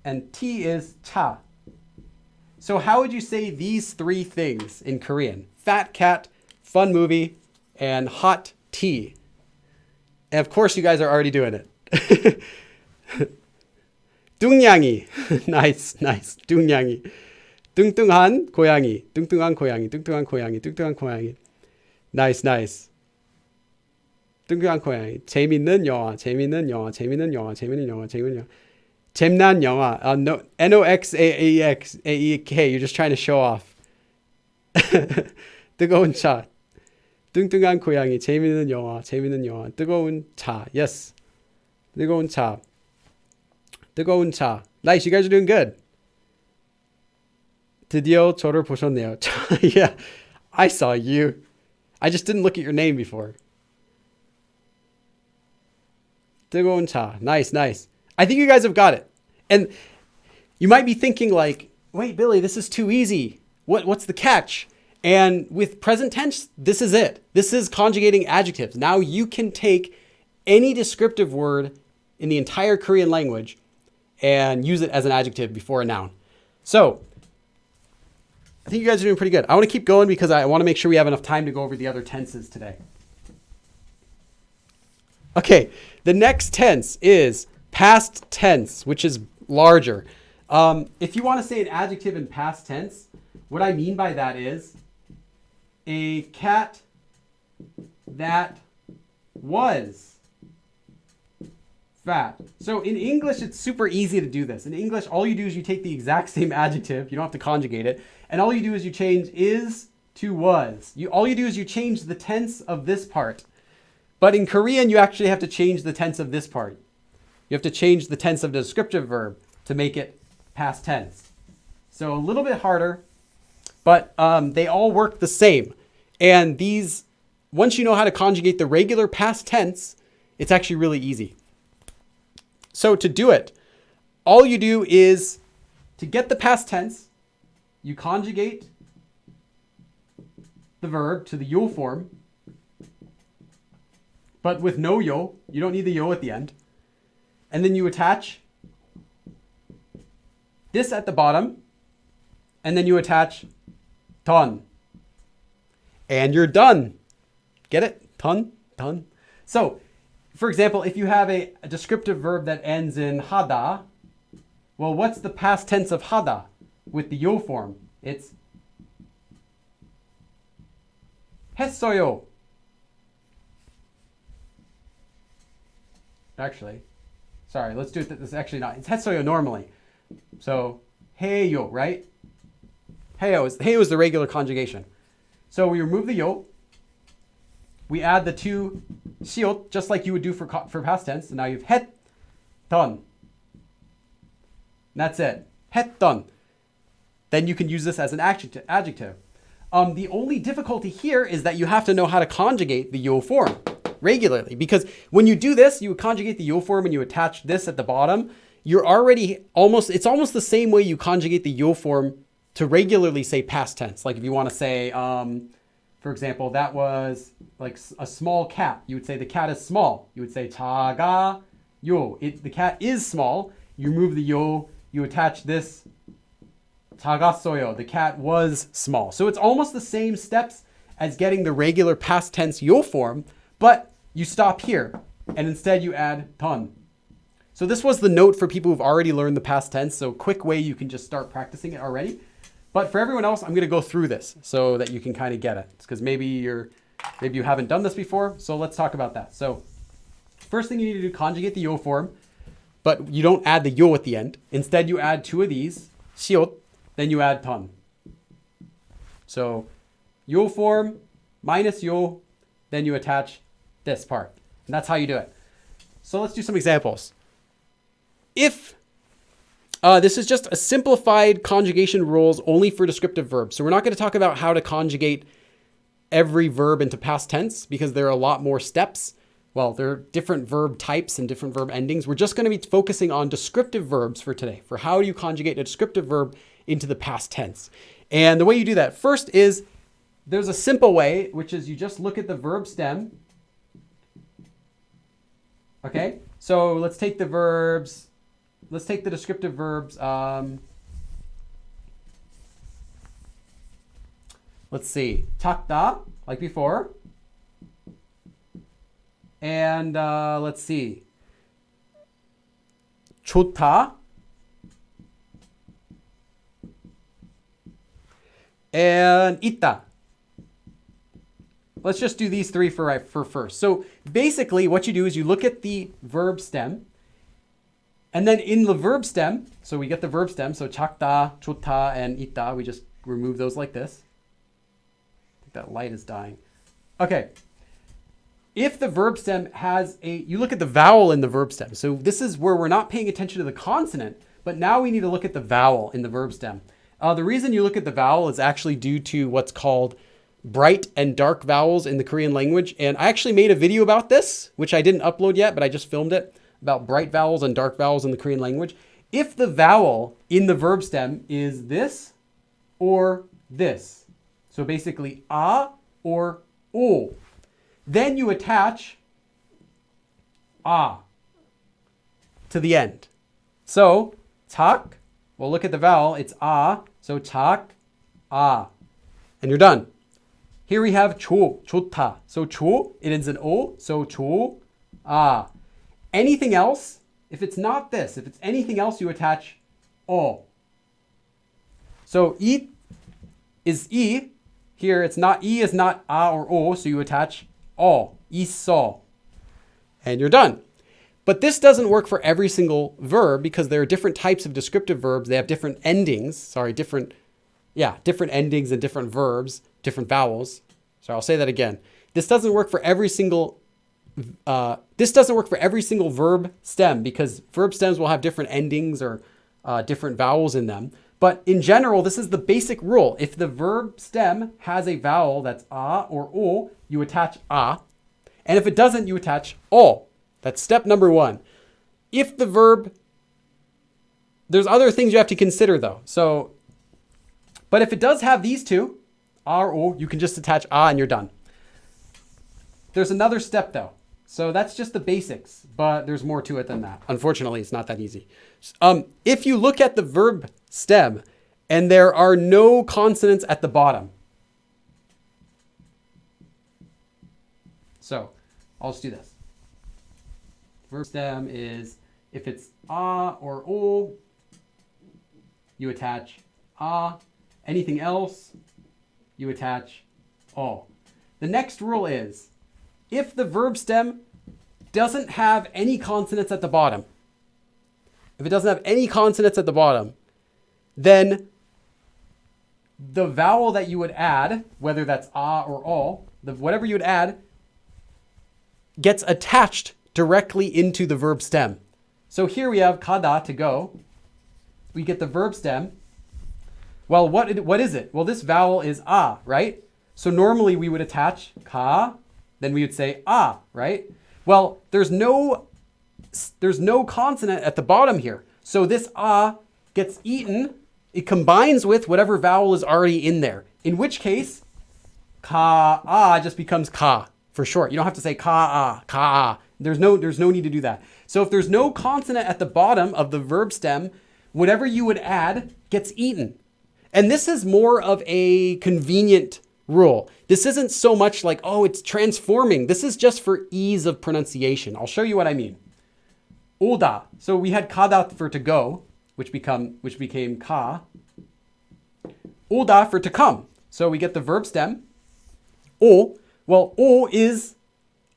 And tea is 차. So how would you say these three things in Korean? Fat cat, fun movie, and hot tea. And of course you guys are already doing it. 뚱냥이. Nice. 뚱냥이. 뚱뚱한 고양이. 뚱뚱한 고양이. 뚱뚱한 고양이. 뚱뚱한 고양이. Nice. 뚱뚱한 고양이. 재밌는 영화. 재밌는 영화. 잼난 영화. No, Noxaexaek. You're just trying to show off. 뜨거운 차. 뚱뚱한 고양이. 재밌는 영화. 뜨거운 차. Yes. 뜨거운 차. 뜨거운 차. Nice. You guys are doing good. 드디어 저를 보셨네요. Yeah, I saw you. I just didn't look at your name before. 뜨거운 차. Nice, nice. I think you guys have got it. And you might be thinking like, wait, Billy, this is too easy. What's the catch? And with present tense, this is it. This is conjugating adjectives. Now you can take any descriptive word in the entire Korean language and use it as an adjective before a noun. So I think you guys are doing pretty good. I want to keep going because I want to make sure we have enough time to go over the other tenses today. Okay, the next tense is past tense, which is larger. If you want to say an adjective in past tense, what I mean by that is a cat that was fat. So in English, it's super easy to do this. In English, all you do is you take the exact same adjective. You don't have to conjugate it. And all you do is you change is to was. All you do is you change the tense of this part. But in Korean, you actually have to change the tense of this part. You have to change the tense of the descriptive verb to make it past tense. So a little bit harder, but they all work the same. And these, once you know how to conjugate the regular past tense, it's actually really easy. So to do it, all you do is to get the past tense, you conjugate the verb to the yo form, but with no yo. You don't need the yo at the end. And then you attach this at the bottom, and then you attach done. And you're done. Get it? Done? Done. So, for example, if you have a descriptive verb that ends in hada, well, what's the past tense of hada with the yo form? It's 했어요. Actually, sorry, let's do it. This is actually not. It's 했어요 normally. So, 해요, right? 해요 is the regular conjugation. So we remove the yo. We add the two 시옷, just like you would do for past tense. So now you've 했, done. That's it. 했던. Then you can use this as an adjective. The only difficulty here is that you have to know how to conjugate the yo form regularly, because when you do this, you conjugate the yo form and you attach this at the bottom. You're already it's almost the same way you conjugate the yo form to regularly say past tense. Like if you want to say, for example, that was like a small cat. You would say the cat is small. You would say 작아요. The cat is small. You remove the yo. You attach this 작았어요. The cat was small. So it's almost the same steps as getting the regular past tense yo form, but you stop here and instead you add 던. So this was the note for people who've already learned the past tense. So quick way you can just start practicing it already. But for everyone else, I'm going to go through this so that you can kind of get it, because maybe you haven't done this before. So let's talk about that. So first thing you need to do, conjugate the yo form, but you don't add the yo at the end. Instead, you add two of these, 시옷, then you add 던. So yo form minus yo, then you attach this part. And that's how you do it. So let's do some examples. If this is just a simplified conjugation rules only for descriptive verbs. So we're not going to talk about how to conjugate every verb into past tense because there are a lot more steps. Well, there are different verb types and different verb endings. We're just going to be focusing on descriptive verbs for today, for how you conjugate a descriptive verb into the past tense. And the way you do that first is there's a simple way, which is you just look at the verb stem. Okay, so let's take the verbs. Let's take the descriptive verbs. Let's see. 작다, like before. And let's see. 좋다. And 있다. Let's just do these three for first. So basically what you do is you look at the verb stem. And then in the verb stem, so we get the verb stem, so 작다, 좋다, and 있다, we just remove those like this. I think that light is dying. Okay. if the verb stem has you look at the vowel in the verb stem. So this is where we're not paying attention to the consonant, but now we need to look at the vowel in the verb stem. The reason you look at the vowel is actually due to what's called bright and dark vowels in the Korean language. And I actually made a video about this, which I didn't upload yet, but I just filmed it, about bright vowels and dark vowels in the Korean language. If the vowel in the verb stem is this or this, so basically a or o, then you attach a to the end. So tak, well, look at the vowel, it's a, so tak, a, and you're done. Here we have 조, 좋다. So 조, it ends in o, so 조, a. Anything else, if it's not this, if it's anything else, you attach o. So I is I. Here it's not, I is not a or o, so you attach o, 있어. And you're done. But this doesn't work for every single verb because there are different types of descriptive verbs. They have different endings, different endings and different verbs, different vowels. So I'll say that again. This doesn't work for every single verb stem because verb stems will have different endings or different vowels in them. But in general, this is the basic rule. If the verb stem has a vowel that's a or o, you attach a. And if it doesn't, you attach o. That's step number one. If the verb, there's other things you have to consider though. So, but if it does have these two, a or o, you can just attach a and you're done. There's another step though. So that's just the basics, but there's more to it than that. Unfortunately, it's not that easy. If you look at the verb stem and there are no consonants at the bottom. So I'll just do this. Verb stem is, if it's a or o, you attach a. Anything else, you attach o. The next rule is, if the verb stem doesn't have any consonants at the bottom, if it doesn't have any consonants at the bottom, then the vowel that you would add, whether that's a or o, whatever you would add, gets attached directly into the verb stem. So here we have 가다, to go. We get the verb stem. Well, what is it? Well, this vowel is a, right? So normally we would attach ka, then we would say a, right? Well, there's no consonant at the bottom here. So this a gets eaten. It combines with whatever vowel is already in there. In which case, ka-a just becomes ka for short. You don't have to say ka-a, ka-a. There's no need to do that. So if there's no consonant at the bottom of the verb stem, whatever you would add gets eaten. And this is more of a convenient rule. This isn't so much like, oh, it's transforming. This is just for ease of pronunciation. I'll show you what I mean. 오다. So we had 가다 for to go, which became ka. 오다 for to come. So we get the verb stem. 오. Well, o is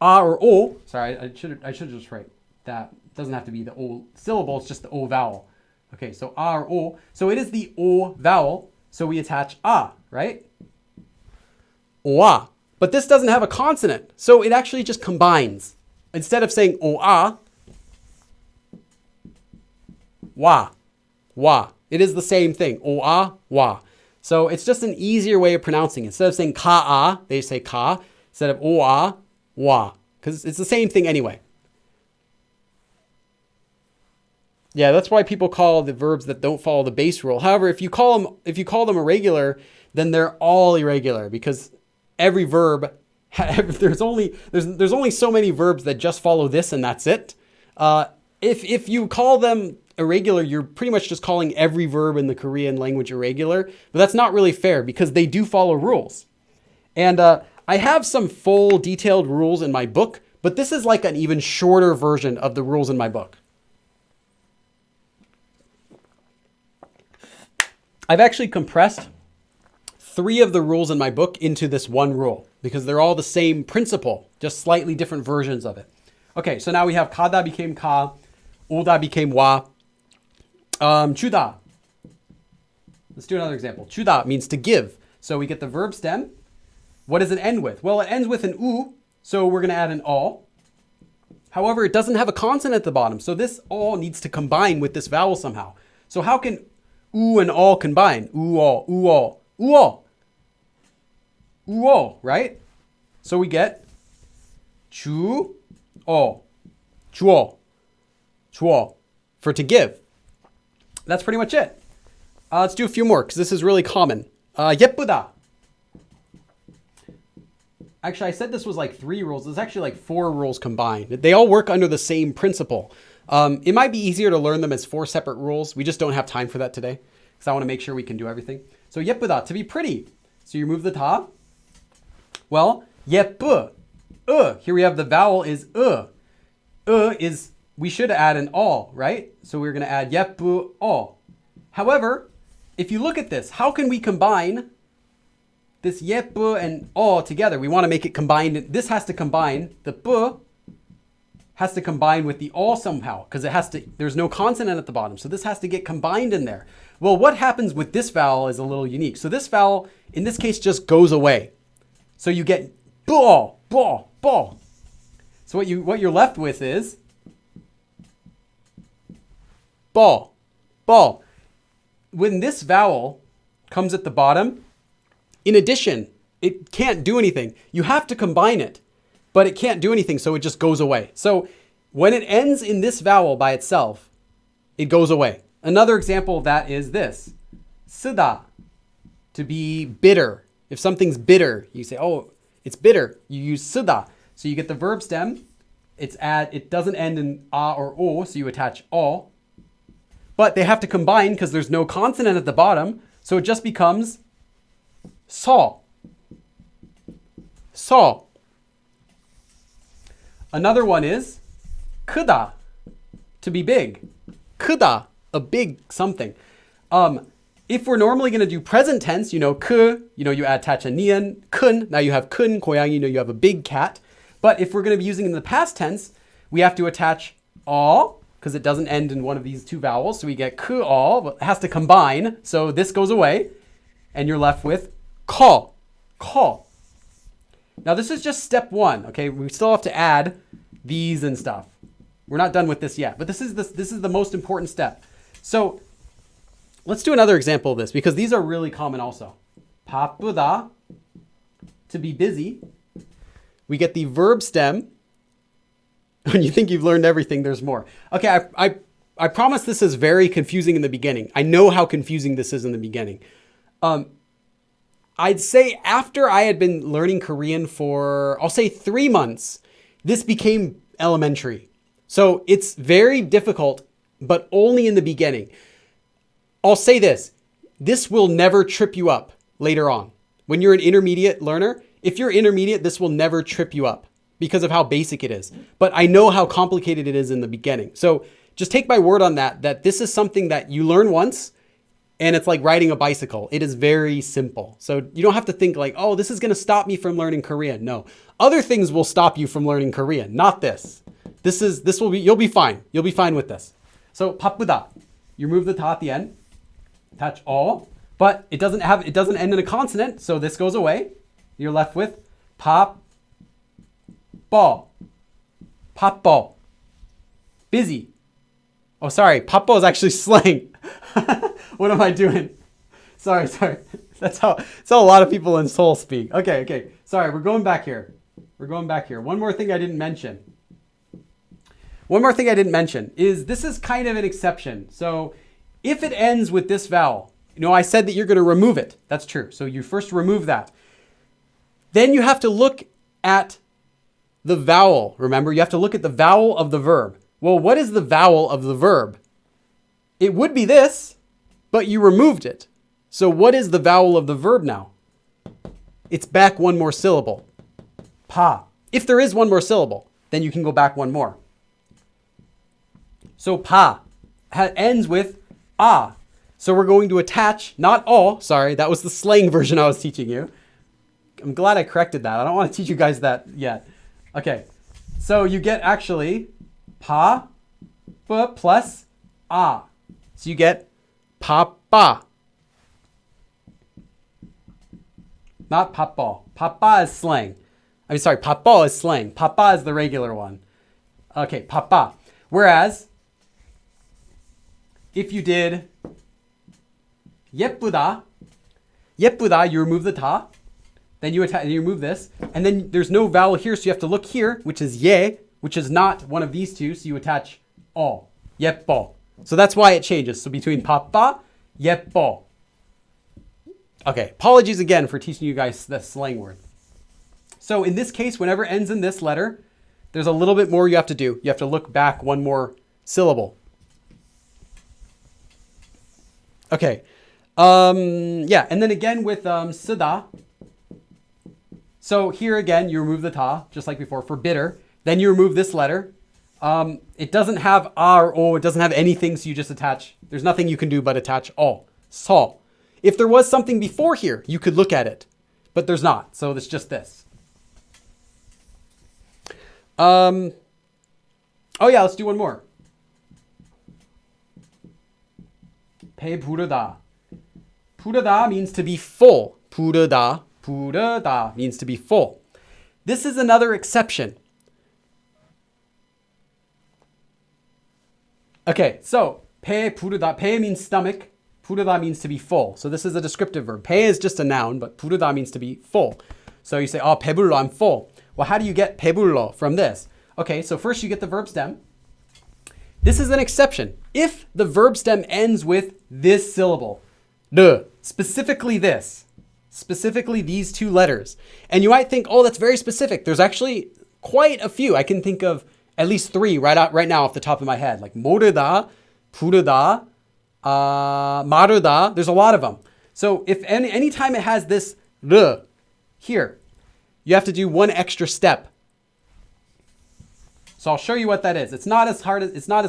a or o. Sorry, I should just write that. It doesn't have to be the o syllable, it's just the o vowel. Okay, so a or o. So it is the o vowel. So we attach a, right? 오아. But this doesn't have a consonant. So it actually just combines. Instead of saying 오아, 와. Wa. It is the same thing. 오아, 와. So it's just an easier way of pronouncing it. Instead of saying ka-a, they say ka. Instead of oa, wa. Because it's the same thing anyway. Yeah, that's why people call the verbs that don't follow the base rule. However, if you call them irregular, then they're all irregular because every verb, there's only so many verbs that just follow this and that's it. If you call them irregular, you're pretty much just calling every verb in the Korean language irregular, but that's not really fair because they do follow rules. And I have some full detailed rules in my book, but this is like an even shorter version of the rules in my book. I've actually compressed 3 of the rules in my book into this one rule because they're all the same principle, just slightly different versions of it. Okay, so now we have 가다 became ka, 오다 became 와. 주다. Let's do another example. 주다 means to give. So we get the verb stem. What does it end with? Well, it ends with an u. So we're going to add an all. However, it doesn't have a consonant at the bottom. So this all needs to combine with this vowel somehow. So how can oo and all combine? Oo, all, oo, all, oo, all. Oo, all, right? So we get 주, all, 주어, 주어, for to give. That's pretty much it. Let's do a few more because this is really common. 예쁘다. Actually, I said this was like 3 rules. There's actually like 4 rules combined. They all work under the same principle. It might be easier to learn them as 4 separate rules. We just don't have time for that today because I want to make sure we can do everything. So 예쁘다, to be pretty. So you remove the ta. Well, 예쁘, here we have the vowel is is, we should add an all, right? So we're going to add 예쁘, all. However, if you look at this, how can we combine this 예쁘 and all together? We want to make it combined. This has to combine, the pu has to combine with the all somehow because it has to, there's no consonant at the bottom. So this has to get combined in there. Well, what happens with this vowel is a little unique. So this vowel, in this case, just goes away. So you get ball, ball, ball. So what you're left with is ball, ball. When this vowel comes at the bottom, in addition, it can't do anything. You have to combine it, but it can't do anything, so it just goes away. So when it ends in this vowel by itself, it goes away. Another example of that is this. 쓰다, to be bitter. If something's bitter, you say, oh, it's bitter. You use 쓰다. So you get the verb stem. It doesn't end in a or o, so you attach all. But they have to combine because there's no consonant at the bottom. So it just becomes 서. 서. Another one is 크다, to be big. 크다, a big something. If we're normally going to do present tense, 크, you attach a nian, 큰, now you have 큰 고양이, you have a big cat. But if we're going to be using in the past tense, we have to attach all, because it doesn't end in one of these 2 vowels. So we get 크 all, but it has to combine. So this goes away, and you're left with 커, 커. Now this is just step 1, okay? We still have to add these and stuff. We're not done with this yet, but this is the most important step. So let's do another example of this because these are really common also. 바쁘다, to be busy. We get the verb stem. When you think you've learned everything, there's more. Okay, I promise this is very confusing in the beginning. I know how confusing this is in the beginning. I'd say after I had been learning Korean for, I'll say 3 months, this became elementary. So it's very difficult, but only in the beginning. I'll say this will never trip you up later on. When you're an intermediate learner, if you're intermediate, this will never trip you up because of how basic it is. But I know how complicated it is in the beginning. So just take my word on that this is something that you learn once and it's like riding a bicycle. It is very simple. So you don't have to think like, oh, this is going to stop me from learning Korean. No, other things will stop you from learning Korean, not this. You'll be fine. You'll be fine with this. So 바쁘다, you remove the ta at the end, attach all, but it doesn't end in a consonant. So this goes away. You're left with 바빠, 바빠, busy. Oh, sorry. 바빠 is actually slang. What am I doing? Sorry. That's how a lot of people in Seoul speak. Okay. Sorry, we're going back here. One more thing I didn't mention is this is kind of an exception. So if it ends with this vowel, I said that you're going to remove it. That's true. So you first remove that. Then you have to look at the vowel. Remember, you have to look at the vowel of the verb. Well, what is the vowel of the verb? It would be this, but you removed it. So what is the vowel of the verb now? It's back 1 more syllable. Pa. If there is 1 more syllable, then you can go back 1 more. So pa ends with ah. So we're going to attach, not all, sorry, that was the slang version I was teaching you. I'm glad I corrected that. I don't want to teach you guys that yet. Okay, so you get actually pa, plus ah. So you get papa. Not papa. Papa is slang. I'm sorry, 바빠 is slang. 바빠 is the regular one. Okay, 바빠. Whereas, if you did 예쁘다, 예쁘다, you remove the 다. Then you remove this. And then there's no vowel here, so you have to look here, which is 예, which is not one of these two. So you attach 어, 예뻐. So that's why it changes. So between 바빠, 예뻐. Okay, apologies again for teaching you guys the slang word. So in this case, whenever it ends in this letter, there's a little bit more you have to do. You have to look back one more syllable. Okay. Yeah, and then again with 쓰다. So here again, you remove the 다, just like before, for bitter. Then you remove this letter. It doesn't have a or o. It doesn't have anything, so you just attach. There's nothing you can do but attach 어, 서. If there was something before here, you could look at it. But there's not, so it's just this. Oh yeah, let's do one more. 배부르다. 부르다 means to be full. 부르다, 부르다 means to be full. This is another exception. Okay, so 배부르다. 배 means stomach. 부르다 means to be full. So this is a descriptive verb. 배 is just a noun, but 부르다 means to be full. So you say, oh, 배불러, I'm full. Well, how do you get 배불러 from this? Okay, so first you get the verb stem. This is an exception. If the verb stem ends with this syllable, 르, specifically this, specifically these two letters, and you might think, oh, that's very specific. There's actually quite a few. I can think of at least three right now off the top of my head, like 모르다, 부르다, 마르다. There's a lot of them. So if anytime it has this 르 here, you have to do one extra step. So I'll show you what that is. It's not as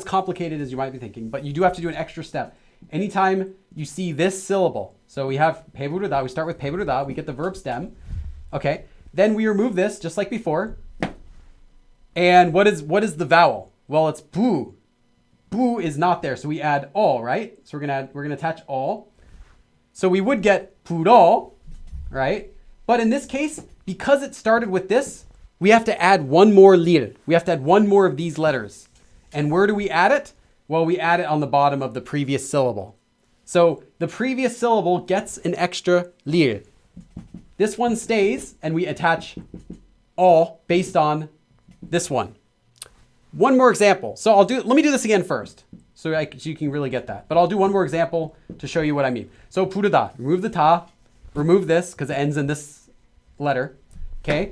complicated as you might be thinking, but you do have to do an extra step. Anytime you see this syllable, so we have 배부르다, we start with 배부르다, we get the verb stem. Okay, then we remove this just like before. And what is the vowel? Well, it's 부. 부 is not there, so we add 어, right? So we're gonna attach 어. So we would get 불어, right? But in this case, because it started with this, we have to add one more lir. We have to add one more of these letters. And where do we add it? Well, we add it on the bottom of the previous syllable. So the previous syllable gets an extra lir. This one stays, and we attach 어 based on this one. One more example. So let me do this again first, so you can really get that. But I'll do one more example to show you what I mean. So 부르다, remove the 다, remove this because it ends in this letter. Okay,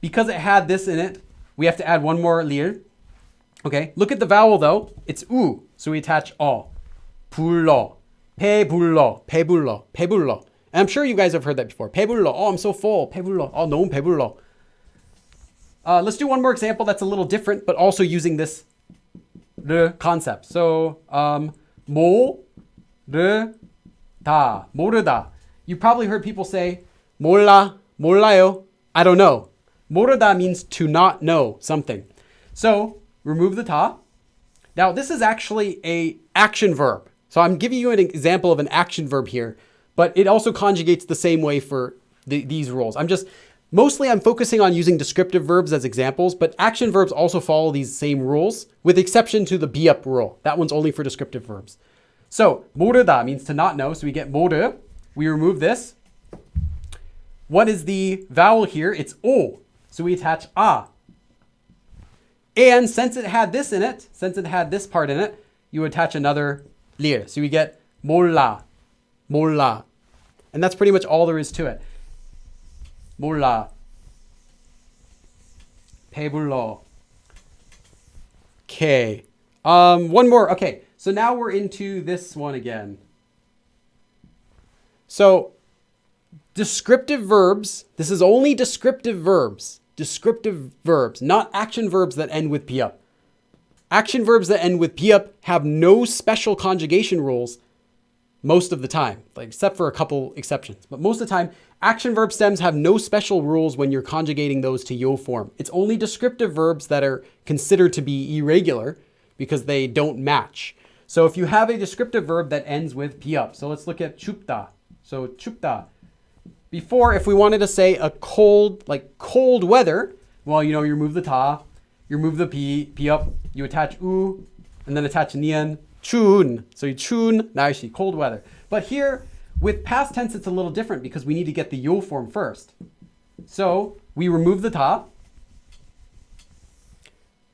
because it had this in it, we have to add one more lir. Okay, look at the vowel though. It's 우, so we attach 어. 불러, 배불러, 배불러, 배불러. And I'm sure you guys have heard that before. 배불러, oh, I'm so full. 배불러, oh, 너무 배불러. Let's do one more example that's a little different, but also using this concept. So, 모르다, 모르다. You probably heard people say, 몰라, 몰라요, I don't know. 모르다 means to not know something. So, remove the 다. Now, this is actually an action verb. So I'm giving you an example of an action verb here, but it also conjugates the same way for these rules. Mostly I'm focusing on using descriptive verbs as examples, but action verbs also follow these same rules, with exception to the be up rule. That one's only for descriptive verbs. So 모르다 means to not know, so we get 모르. We remove this. What is the vowel here? It's 오, so we attach 아. And since it had this in it, since it had this part in it, you attach another lir. So we get 몰라, 몰라. And that's pretty much all there is to it. 몰라, 배불러. Okay. One more. Okay. So now we're into this one again. So descriptive verbs. This is only descriptive verbs. Descriptive verbs, not action verbs that end with p-up. Action verbs that end with p-up have no special conjugation rules most of the time, except for a couple exceptions. But most of the time, action verb stems have no special rules when you're conjugating those to yo form. It's only descriptive verbs that are considered to be irregular because they don't match. So if you have a descriptive verb that ends with p-up, so let's look at 춥다. So 춥다. before, if we wanted to say a cold, like cold weather, well, you remove the ta, you remove the p up, you attach u, and then attach nian, chun. So you chun, 날씨, cold weather. But here, with past tense, it's a little different because we need to get the yo form first. So we remove the ta,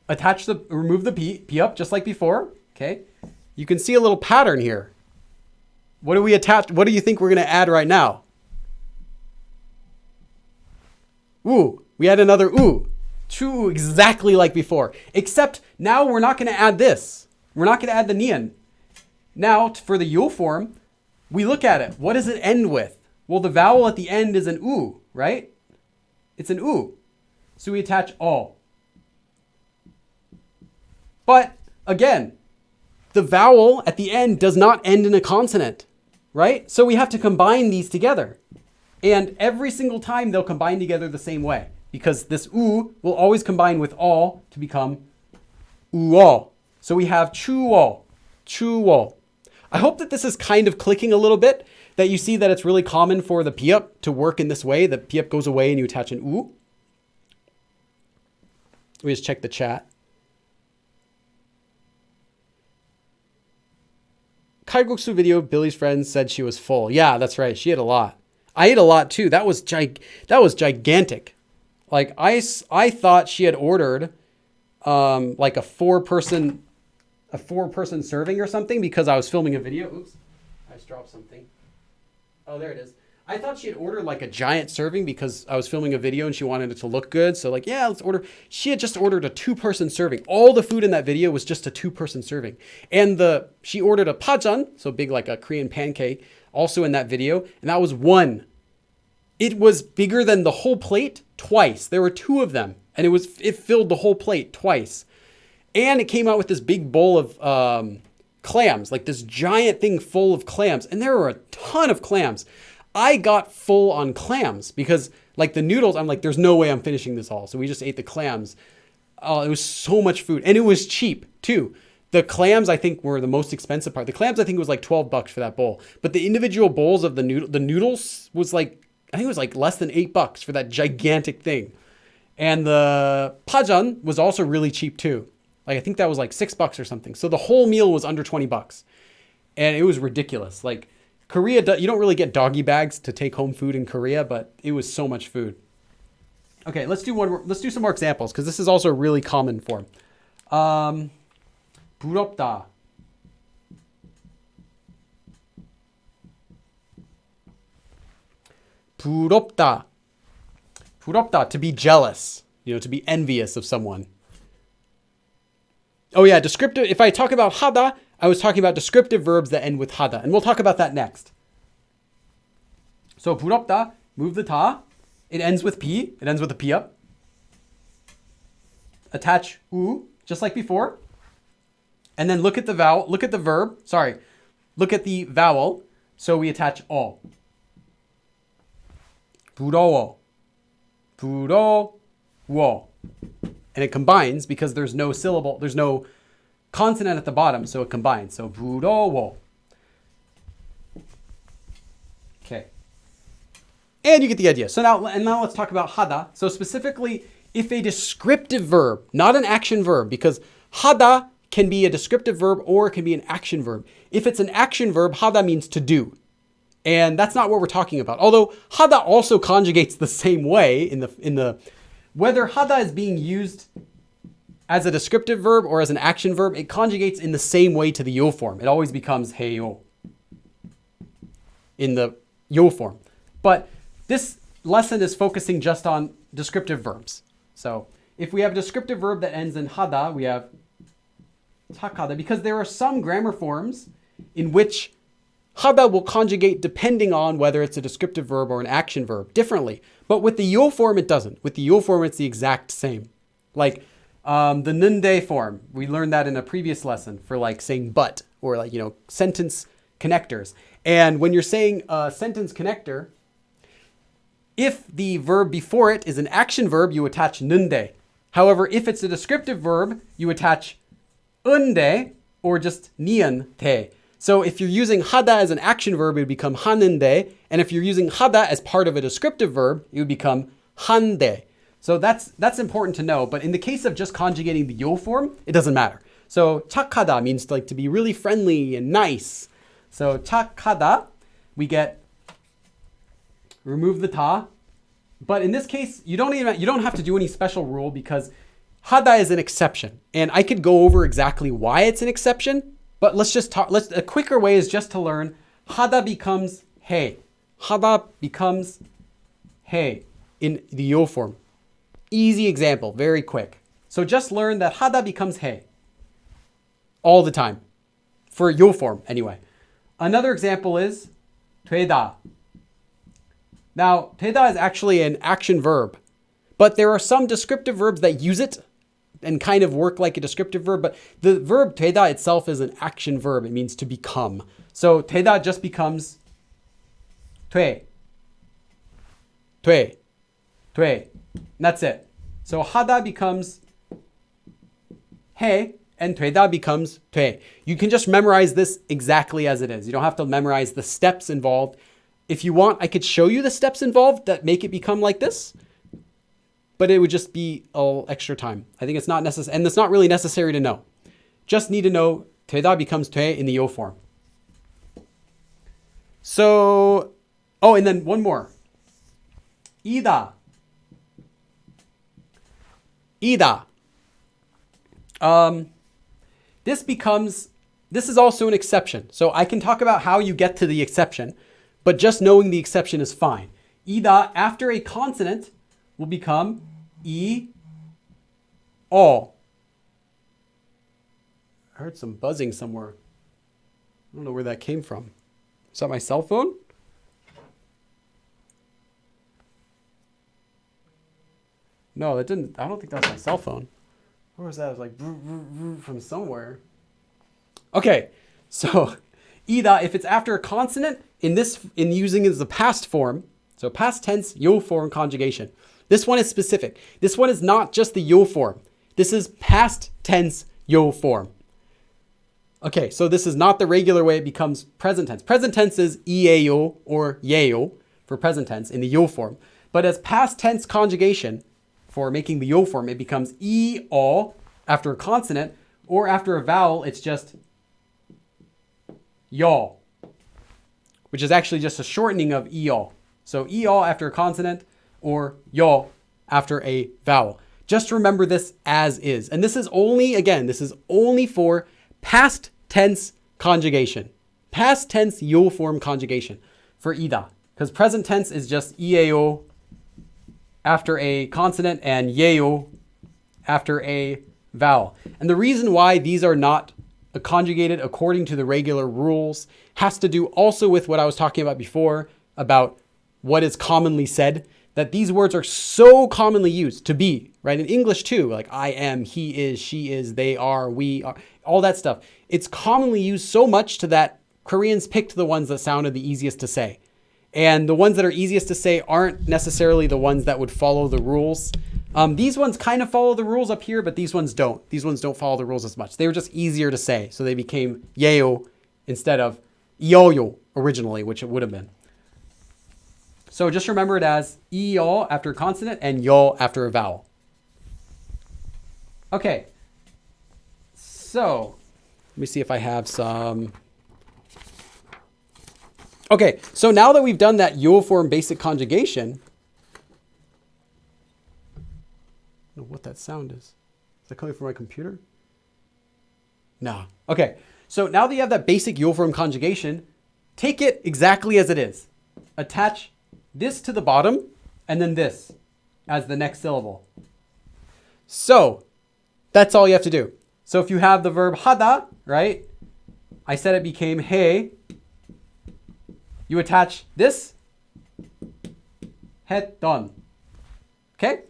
remove the p up, just like before. Okay, you can see a little pattern here. What do we attach? What do you think we're going to add right now? Ooh, we add another ooh. Chu, exactly like before. Except now we're not going to add this. We're not going to add the nian. Now, for the yo form, we look at it. What does it end with? Well, the vowel at the end is an oo, right? It's an oo. So we attach all. But again, the vowel at the end does not end in a consonant, right? So we have to combine these together. And every single time they'll combine together the same way, because this oo will always combine with all to become uo. So we have chuo, chuo. I hope that this is kind of clicking a little bit, that you see that it's really common for the piup to work in this way. The piup goes away and you attach an oo. Let me just check the chat. Kaigoksu video, Billy's friend said she was full. Yeah, that's right. She ate a lot. I ate a lot too. That was gigantic. Like I thought she had ordered like a four person serving or something because I was filming a video. Oops, I just dropped something. Oh, there it is. I thought she had ordered like a giant serving because I was filming a video and she wanted it to look good. So like, yeah, let's order. She had just ordered a 2-person serving. All the food in that video was just a 2-person serving. And she ordered a pajan, so big like a Korean pancake, also in that video. And that was one. It was bigger than the whole plate twice. There were 2 of them. And it filled the whole plate twice. And it came out with this big bowl of clams, like this giant thing full of clams. And there were a ton of clams. I got full on clams because like the noodles, I'm like, there's no way I'm finishing this all. So we just ate the clams. Oh, it was so much food. And it was cheap too. The clams, I think, were the most expensive part. The clams, I think, was like $12 for that bowl. But the individual bowls of the noodles was like, I think it was like less than $8 for that gigantic thing. And the pajan was also really cheap too. Like, I think that was like $6 or something. So the whole meal was under $20. And it was ridiculous. Like, Korea, you don't really get doggy bags to take home food in Korea, but it was so much food. Okay, let's do some more examples because this is also a really common form. 부럽다. 부럽다. 부럽다, to be jealous, to be envious of someone. Oh yeah, descriptive. If I talk about hada, I was talking about descriptive verbs that end with hada, and we'll talk about that next. So 부럽다, move the ta. It ends with p. It ends with a p up. Attach u, just like before. And then look at the vowel. Look at the verb. Sorry, look at the vowel. So we attach all. 부러워, 부러워. And it combines because there's no syllable, there's no consonant at the bottom, so it combines. So 부러워. Okay. And you get the idea. So now let's talk about hada. So specifically, if a descriptive verb, not an action verb, because hada can be a descriptive verb or it can be an action verb. If it's an action verb, hada means to do. And that's not what we're talking about. Although hada also conjugates the same way in the whether hada is being used as a descriptive verb or as an action verb, it conjugates in the same way to the yo form. It always becomes heyo in the yo form. But this lesson is focusing just on descriptive verbs. So if we have a descriptive verb that ends in hada, we have takada, because there are some grammar forms in which hada will conjugate depending on whether it's a descriptive verb or an action verb differently. But with the yo form, it doesn't. With the yo form, it's the exact same. Like the nunde form, we learned that in a previous lesson for like saying but or like, sentence connectors. And when you're saying a sentence connector, if the verb before it is an action verb, you attach nunde. However, if it's a descriptive verb, you attach unde or just nian te. So if you're using hada as an action verb, it would become 하는데. And if you're using hada as part of a descriptive verb, it would become 한데. So that's important to know. But in the case of just conjugating the yo form, it doesn't matter. So 착하다 means like to be really friendly and nice. So 착하다, we get, remove the ta. But in this case, you don't have to do any special rule because hada is an exception. And I could go over exactly why it's an exception. But let's just talk. A quicker way is just to learn hada becomes hey. Hada becomes hey in the yo form. Easy example, very quick. So just learn that hada becomes hey all the time for yo form anyway. Another example is 되다. Now, 되다 is actually an action verb, but there are some descriptive verbs that use it and kind of work like a descriptive verb, but the verb 되다 itself is an action verb. It means to become. So 되다 just becomes 돼. And that's it. So 하다 becomes 해 and 되다 becomes 돼. You can just memorize this exactly as it is. You don't have to memorize the steps involved. If you want, I could show you the steps involved that make it become like this. But it would just be all extra time. I think it's not necessary, and it's not really necessary to know. Just need to know 되다 becomes 돼 in the yo form. So, and then one more. 이다. This is also an exception. So I can talk about how you get to the exception, but just knowing the exception is fine. 이다 after a consonant will become I, O. I heard some buzzing somewhere. I don't know where that came from. Is that my cell phone? No, that didn't. I don't think that was my cell phone. Where was that? It was like from somewhere. Okay, so ida, if it's after a consonant, in using it as a past form, so past tense, yo form conjugation. This one is specific. This one is not just the yo form. This is past tense yo form. Okay, so this is not the regular way it becomes present tense. Present tense is ieo or yeo for present tense in the yo form. But as past tense conjugation, for making the yo form, it becomes e-o after a consonant, or after a vowel, it's just yo, which is actually just a shortening of e-o. So e-o after a consonant, or yo after a vowel. Just remember this as is. And this is only, again, this is only for past tense conjugation. Past tense yo form conjugation for ida. Because present tense is just ieo after a consonant and yeo after a vowel. And the reason why these are not conjugated according to the regular rules has to do also with what I was talking about before about what is commonly said, that these words are so commonly used to be, right? In English too, like I am, he is, she is, they are, we are, all that stuff. It's commonly used so much to that Koreans picked the ones that sounded the easiest to say. And the ones that are easiest to say aren't necessarily the ones that would follow the rules. These ones kind of follow the rules up here, but these ones don't. These ones don't follow the rules as much. They were just easier to say. So they became yeo instead of yoyo originally, which it would have been. So just remember it as yo after a consonant and yo after a vowel. Okay. So let me see if I have some. Okay, so now that we've done that yo form basic conjugation, I don't know what that sound is. Is that coming from my computer? No. Okay, so now that you have that basic yo form conjugation, take it exactly as it is. Attach this to the bottom and then this as the next syllable. So that's all you have to do. So if you have the verb hada, right? I said it became he. You attach this, 했던. Okay?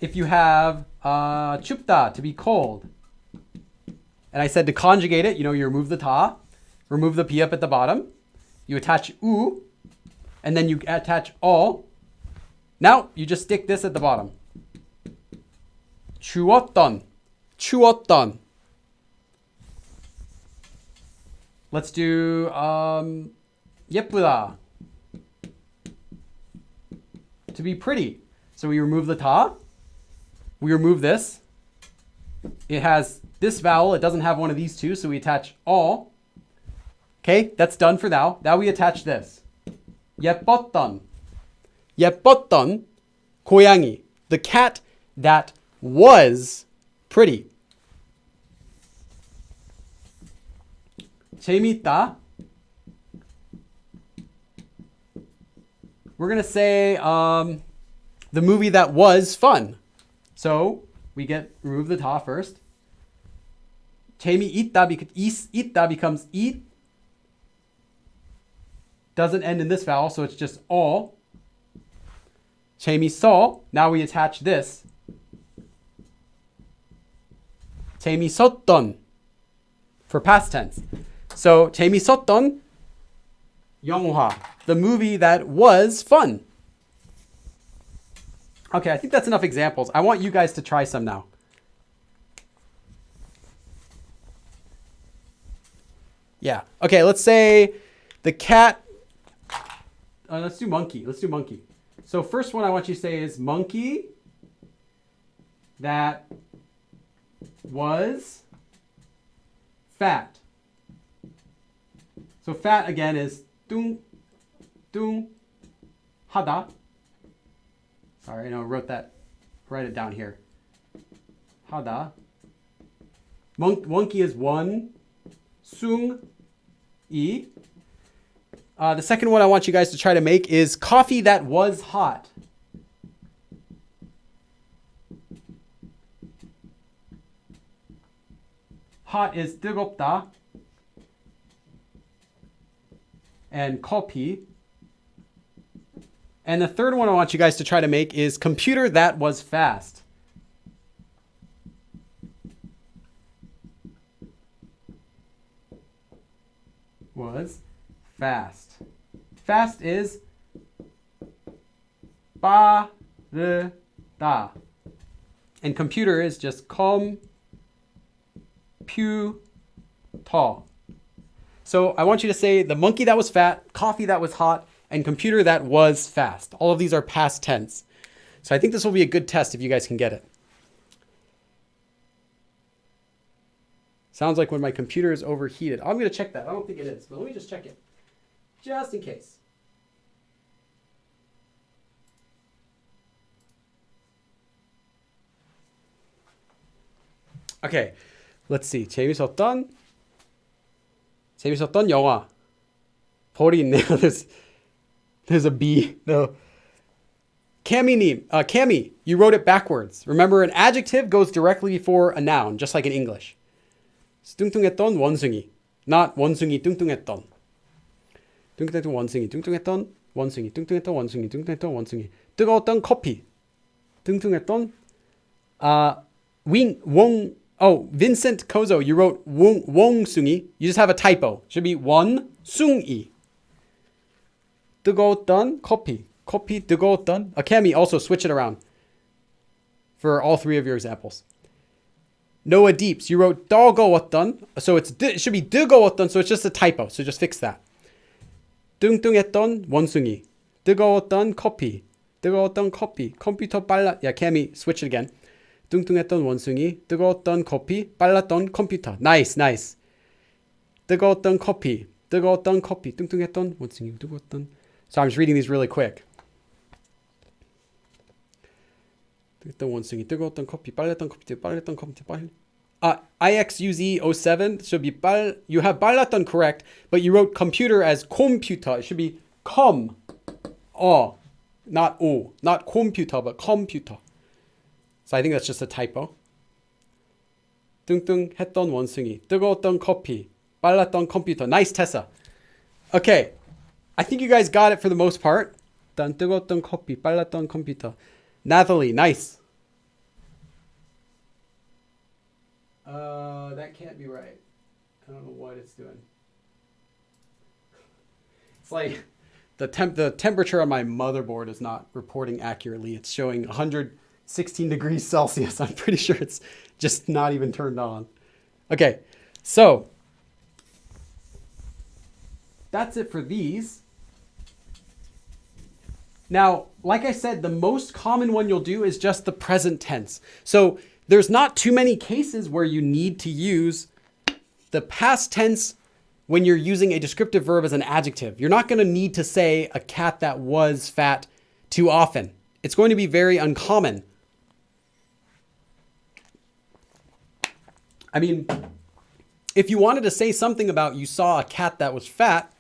If you have 춥다, to be cold, and I said to conjugate it, you remove the ta, remove the pi up at the bottom, you attach u, and then you attach o. Now you just stick this at the bottom. 추웠던. Let's do 예쁘다. To be pretty. So we remove the ta. We remove this. It has this vowel. It doesn't have one of these two, so we attach all. Okay, that's done for thou. Now we attach this. 예뻤던. 예뻤던 고양이. The cat that was pretty. 재밌다. We're going to say the movie that was fun. So we remove the ta first. 재미있다 becomes eat. Doesn't end in this vowel, so it's just all. 재밌어. Now we attach this. 재밌었던 for past tense. So 재밌었던 영화, the movie that was fun. Okay, I think that's enough examples. I want you guys to try some now. Yeah. Okay, let's say the cat. Let's do monkey. Let's do monkey. So first one I want you to say is monkey that was fat. So fat again is 뚱 하다. Sorry, I know I wrote that. Write it down here. 하다. Monkey is one. 숭이. The second one I want you guys to try to make is coffee that was hot. Hot is 뜨겁다. And coffee. And the third one I want you guys to try to make is computer that was fast. Was fast. Fast is 빠르다. And computer is just computer. So I want you to say the monkey that was fat, coffee that was hot, and computer that was fast. All of these are past tense. So I think this will be a good test if you guys can get it. Sounds like when my computer is overheated. I'm going to check that. I don't think it is, but let me just check it. Just in case. Okay, let's see. 재밌었던 영화. 벌이 있네요. There's a B. No. Cami, you wrote it backwards. Remember, an adjective goes directly before a noun, just like in English. 뚱뚱했던 원숭이. Not 원숭이 뚱뚱했던. 뚱뚱했던 원숭이. 뚱뚱했던 원숭이. 뚱뚱했던 원숭이. 뚱뚱했던 원숭이. 뜨거웠던 커피. 뚱뚱했던 Vincent Kozo, you wrote wong숭이. You just have a typo. Should be 원숭이. 뜨거웠던 커피. 커피 뜨거웠던. Cami, also switch it around for all three of your examples. Noah Deeps, you wrote 뜨거웠던. So it should be 뜨거웠던, so it's just a typo. So just fix that. 뚱뚱했던 원숭이. 뜨거웠던 커피. 뜨거웠던 커피. 컴퓨터 빨라. Yeah, Cami, switch it again. 뚱뚱했던 원숭이, 뜨거웠던 커피, 빨랐던 컴퓨터. Nice, nice. 뜨거웠던 커피, 뚱뚱했던 원숭이, 뜨거웠던. So I'm just reading these really quick. 뜨거웠던 원숭이, 뜨거웠던 커피, 빨랐던 컴퓨터, IXUZ07 should be you have 빨랐던 correct, but you wrote computer as computer. It should be not o, not computer, but computer. So I think that's just a typo. 뚱뚱했던 원숭이, 뜨거웠던 커피, 빨랐던 컴퓨터. Nice, Tessa. Okay, I think you guys got it for the most part. 뜨거웠던 커피, 빨랐던 컴퓨터. Nathalie, nice. That can't be right. I don't know what it's doing. It's like the temperature on my motherboard is not reporting accurately. It's showing 116 degrees Celsius. I'm pretty sure it's just not even turned on. Okay, so that's it for these. Now, like I said, the most common one you'll do is just the present tense. So there's not too many cases where you need to use the past tense when you're using a descriptive verb as an adjective. You're not going to need to say a cat that was fat too often. It's going to be very uncommon. I mean, if you wanted to say something about you saw a cat that was fat,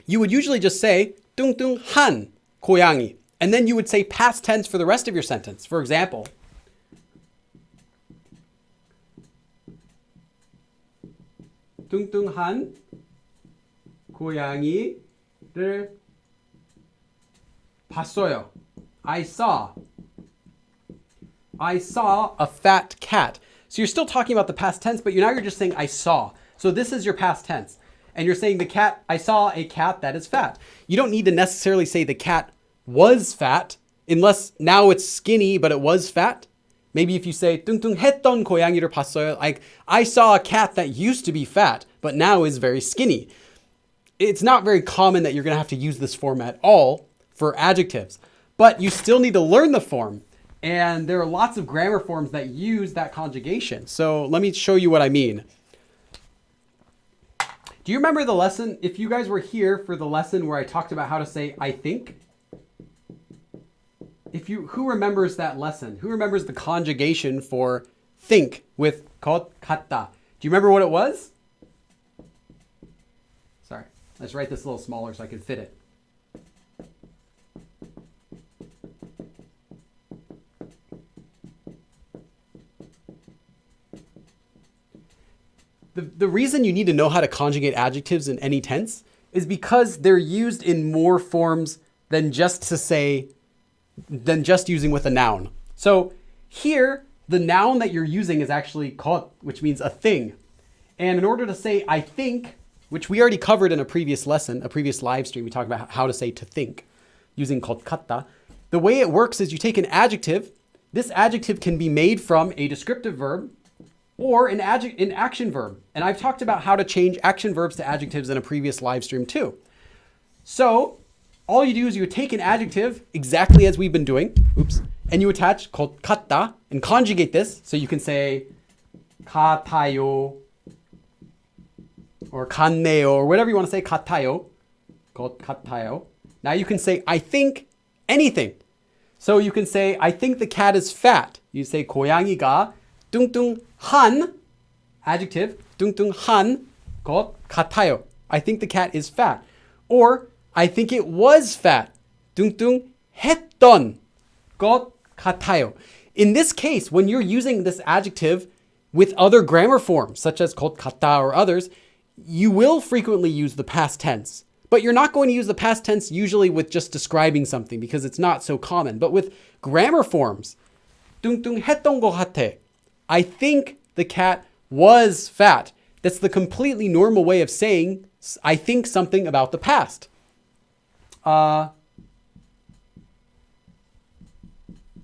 you would usually just say 뚱뚱한 고양이. And then you would say past tense for the rest of your sentence. For example, 뚱뚱한 고양이를 봤어요. I saw a fat cat. So you're still talking about the past tense, but now you're just saying I saw. So this is your past tense. And you're saying I saw a cat that is fat. You don't need to necessarily say the cat was fat, unless now it's skinny, but it was fat. Maybe if you say 뚱뚱했던 고양이를 봤어요, like I saw a cat that used to be fat, but now is very skinny. It's not very common that you're going to have to use this form at all for adjectives, but you still need to learn the form. And there are lots of grammar forms that use that conjugation. So let me show you what I mean. Do you remember the lesson? If you guys were here for the lesson where I talked about how to say I think, who remembers that lesson? Who remembers the conjugation for think with 것 같다? Do you remember what it was? Sorry, let's write this a little smaller so I can fit it. The reason you need to know how to conjugate adjectives in any tense is because they're used in more forms than just using with a noun. So here, the noun that you're using is actually 것, which means a thing. And in order to say I think, which we already covered in a previous lesson, a previous live stream, we talked about how to say to think using 것 같다. The way it works is you take an adjective. This adjective can be made from a descriptive verb or an action verb. And I've talked about how to change action verbs to adjectives in a previous live stream too. So all you do is you take an adjective exactly as we've been doing, and you attach 것 같다 and conjugate this. So you can say 같아요 or 같네요 or whatever you want to say, 같아요, 것 같아요. Now you can say I think anything. So you can say I think the cat is fat. You say 고양이가 뚱뚱한, adjective, 뚱뚱한 것 같아요. I think the cat is fat. Or I think it was fat. 뚱뚱했던 것 같아요. In this case, when you're using this adjective with other grammar forms, such as 것 같다 or others, you will frequently use the past tense. But you're not going to use the past tense usually with just describing something because it's not so common. But with grammar forms, 뚱뚱했던 것 같아. I think the cat was fat. That's the completely normal way of saying I think something about the past.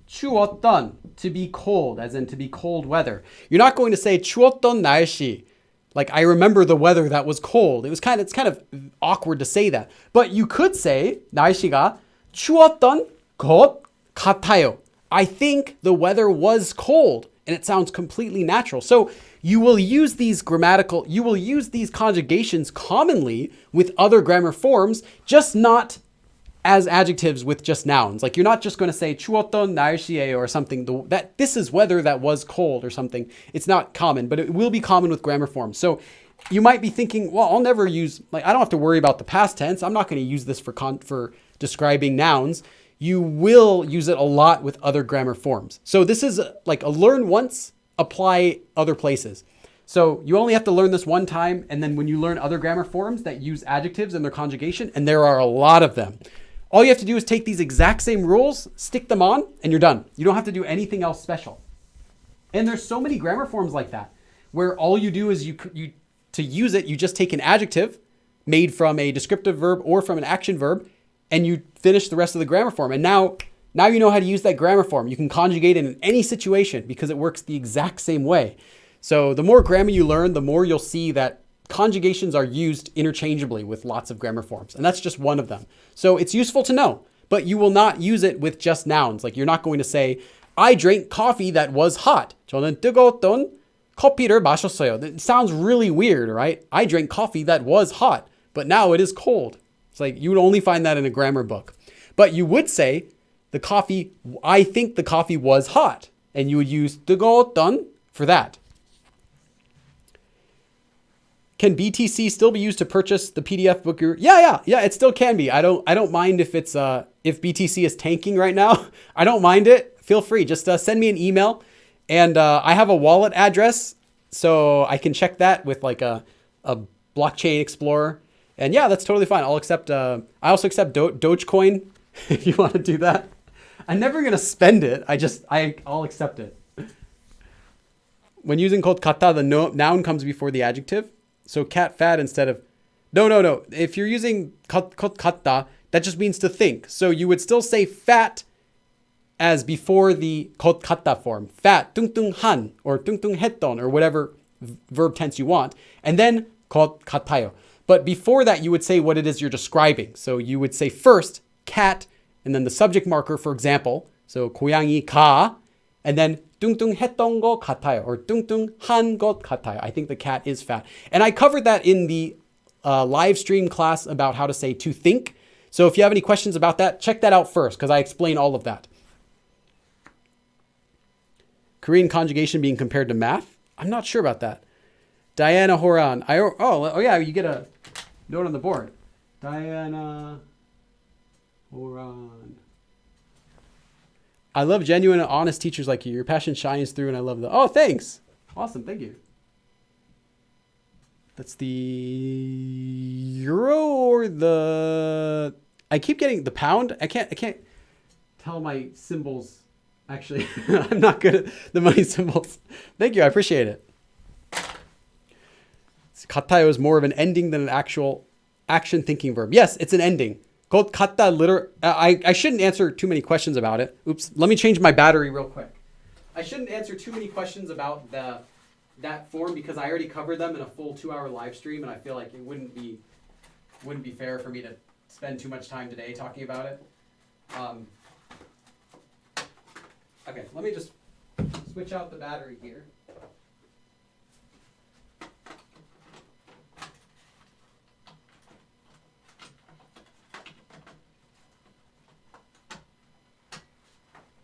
추웠던, to be cold, as in to be cold weather. You're not going to say 추웠던 날씨. Like I remember the weather that was cold. It's kind of awkward to say that. But you could say 날씨가 추웠던 것 같아요. I think the weather was cold. And it sounds completely natural. So you will use these conjugations commonly with other grammar forms, just not as adjectives with just nouns. Like you're not just going to say 추웠던 날씨에 or something, that this is weather that was cold or something. It's not common, but it will be common with grammar forms. So you might be thinking, well, I'll never use, I don't have to worry about the past tense. I'm not going to use this for describing nouns. You will use it a lot with other grammar forms. So this is like a learn once, apply other places. So you only have to learn this one time. And then when you learn other grammar forms that use adjectives and their conjugation, and there are a lot of them, all you have to do is take these exact same rules, stick them on, and you're done. You don't have to do anything else special. And there's so many grammar forms like that, where all you do is to use it, you just take an adjective made from a descriptive verb or from an action verb, and you finish the rest of the grammar form. And now you know how to use that grammar form. You can conjugate it in any situation because it works the exact same way. So the more grammar you learn, the more you'll see that conjugations are used interchangeably with lots of grammar forms, and that's just one of them. So it's useful to know, but you will not use it with just nouns. Like you're not going to say, I drank coffee that was hot. 저는 뜨거웠던 커피를 마셨어요. It sounds really weird, right? I drank coffee that was hot, but now it is cold. It's like you would only find that in a grammar book. But you would say I think the coffee was hot. And you would use 뜨거웠던 for that. Can BTC still be used to purchase the PDF book? Yeah, it still can be. I don't mind if it's if BTC is tanking right now. I don't mind it. Feel free. Just send me an email, and I have a wallet address, so I can check that with like a blockchain explorer. And yeah, that's totally fine. I'll accept. I also accept Dogecoin if you want to do that. I'm never gonna spend it. I'll accept it. When using 곧 같다, the noun comes before the adjective. So cat fat instead of no. If you're using 곧 같다, that just means to think. So you would still say fat as before the 곧 같다 form. Fat, 뚱뚱한 or 뚱뚱했던 or whatever verb tense you want, and then 곧 같아요. But before that, you would say what it is you're describing. So you would say first cat, and then the subject marker, for example. So 고양이 가, and then 뚱뚱했던 것 같아요, or 뚱뚱한 것 같아요. I think the cat is fat. And I covered that in the live stream class about how to say to think. So if you have any questions about that, check that out first, because I explain all of that. Korean conjugation being compared to math? I'm not sure about that. Diana Horan. Oh yeah, you get a note on the board. Diana Horan. I love genuine and honest teachers like you. Your passion shines through, and I love that. Oh, thanks. Awesome. Thank you. That's the euro or the... I keep getting the pound. I can't tell my symbols. Actually, I'm not good at the money symbols. Thank you. I appreciate it. 같아요 is more of an ending than an actual action thinking verb. Yes, it's an ending. 곧 같다 I shouldn't answer too many questions about it. Oops. Let me change my battery real quick. I shouldn't answer too many questions about that form because I already covered them in a full 2-hour live stream, and I feel like it wouldn't be fair for me to spend too much time today talking about it. Okay, let me just switch out the battery here.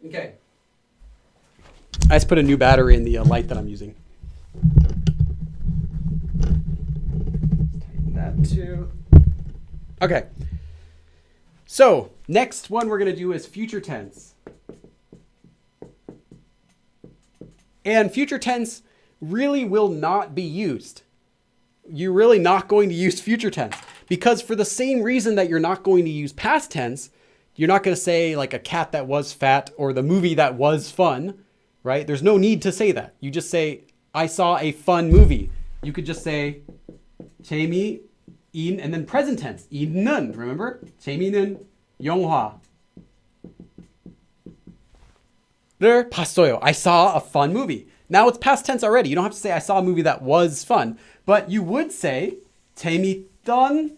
Okay. I just put a new battery in the light that I'm using. Tighten that too. Okay. So, next one we're going to do is future tense. And future tense really will not be used. You're really not going to use future tense because for the same reason that you're not going to use past tense, you're not going to say like a cat that was fat or the movie that was fun, right? There's no need to say that. You just say, I saw a fun movie. You could just say, 재미인, and then present tense, 있는, remember? 재미있는 영화를 봤어요. I saw a fun movie. Now it's past tense already. You don't have to say, I saw a movie that was fun. But you would say, 재밌었던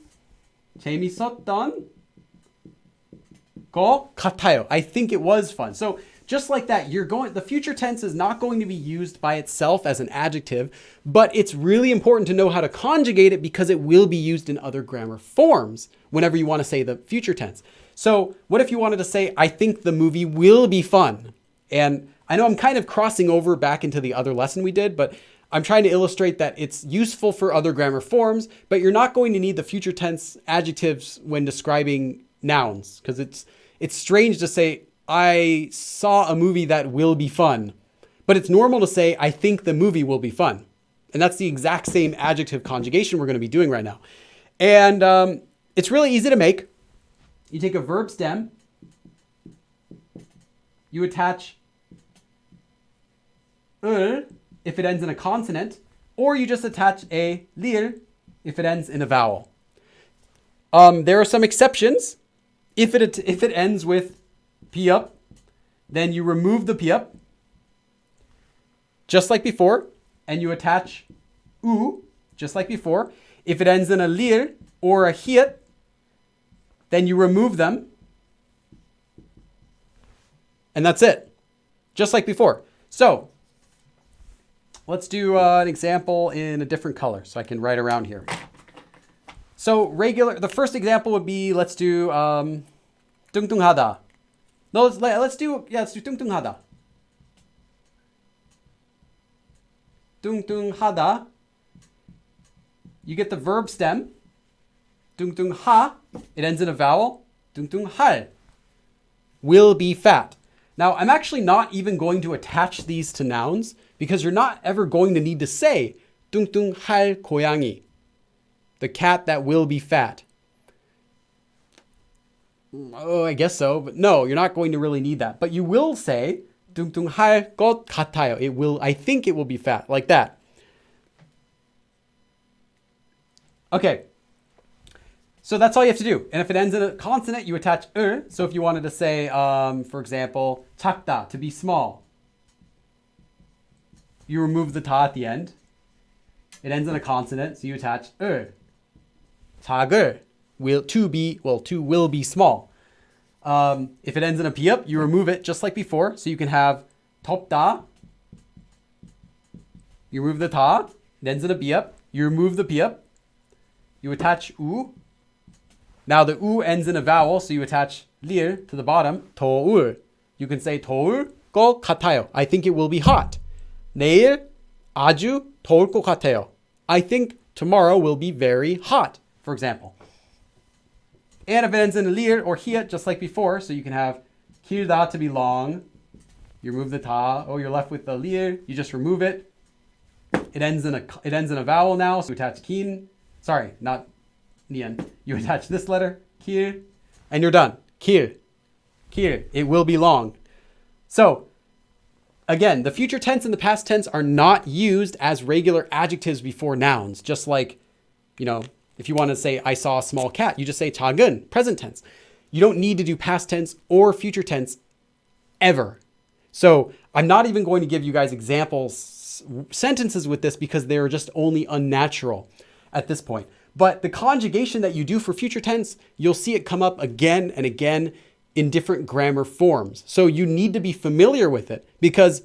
것 같아요. I think it was fun. So just like that, the future tense is not going to be used by itself as an adjective, but it's really important to know how to conjugate it because it will be used in other grammar forms whenever you want to say the future tense. So what if you wanted to say, I think the movie will be fun? And I know I'm kind of crossing over back into the other lesson we did, but I'm trying to illustrate that it's useful for other grammar forms, but you're not going to need the future tense adjectives when describing nouns because it's strange to say, I saw a movie that will be fun. But it's normal to say, I think the movie will be fun. And that's the exact same adjective conjugation we're going to be doing right now. And it's really easy to make. You take a verb stem. You attach if it ends in a consonant. Or you just attach a lir if it ends in a vowel. There are some exceptions. If it ends with piup, then you remove the piup, just like before, and you attach u just like before. If it ends in a lir or a hiat, then you remove them. And that's it. Just like before. So let's do an example in a different color so I can write around here. So the first example would be, let's do 뚱뚱하다. No, let's do 뚱뚱하다. 뚱뚱하다. You get the verb stem. 뚱뚱하. It ends in a vowel. 뚱뚱할. Will be fat. Now, I'm actually not even going to attach these to nouns because you're not ever going to need to say 뚱뚱할 고양이, the cat that will be fat. Oh, I guess so, but no, you're not going to really need that. But you will say 뚱뚱할 것 같아요. It will, I think it will be fat, like that. Okay. So that's all you have to do. And if it ends in a consonant, you attach So if you wanted to say, for example, 작다, to be small, you remove the 다 at the end. It ends in a consonant, so you attach 작을, to will be small. If it ends in a piup, you remove it just like before. So you can have 덥다. You remove the 다. It ends in a piup. You remove the piup. You attach u. Now the u ends in a vowel, so you attach lir to the bottom. 더울. You can say 더울 것 같아요. I think it will be hot. 내일 아주 더울 것 같아요. I think tomorrow will be very hot, for example. And if it ends in a lir or hiat, just like before, so you can have 길다 to be long. You remove the ta. Oh, you're left with the lir. You just remove it. It ends in a vowel now, so you attach kin. Sorry, not nian. You attach this letter, kir, and you're done. Kir. It will be long. So, again, the future tense and the past tense are not used as regular adjectives before nouns. Just like, if you want to say, I saw a small cat, you just say 작은, present tense. You don't need to do past tense or future tense ever. So I'm not even going to give you guys examples, sentences with this because they're just only unnatural at this point. But the conjugation that you do for future tense, you'll see it come up again and again in different grammar forms. So you need to be familiar with it because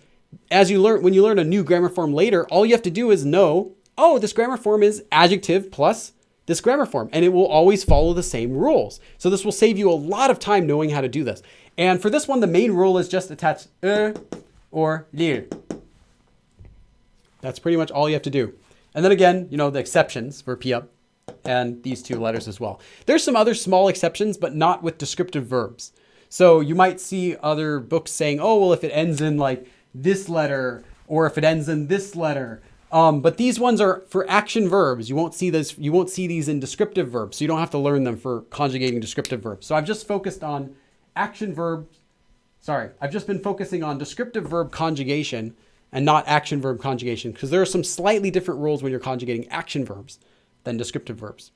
when you learn a new grammar form later, all you have to do is know, oh, this grammar form is adjective plus this grammar form, and it will always follow the same rules. So this will save you a lot of time knowing how to do this. And for this one, the main rule is just attach or lir. That's pretty much all you have to do. And then again, the exceptions for piap and these two letters as well. There's some other small exceptions, but not with descriptive verbs. So you might see other books saying, oh, well, if it ends in like this letter, or if it ends in this letter. But these ones are for action verbs. You won't see these in descriptive verbs. So you don't have to learn them for conjugating descriptive verbs. So I've just focused on action verbs. Sorry, I've just been focusing on descriptive verb conjugation and not action verb conjugation, because there are some slightly different rules when you're conjugating action verbs than descriptive verbs.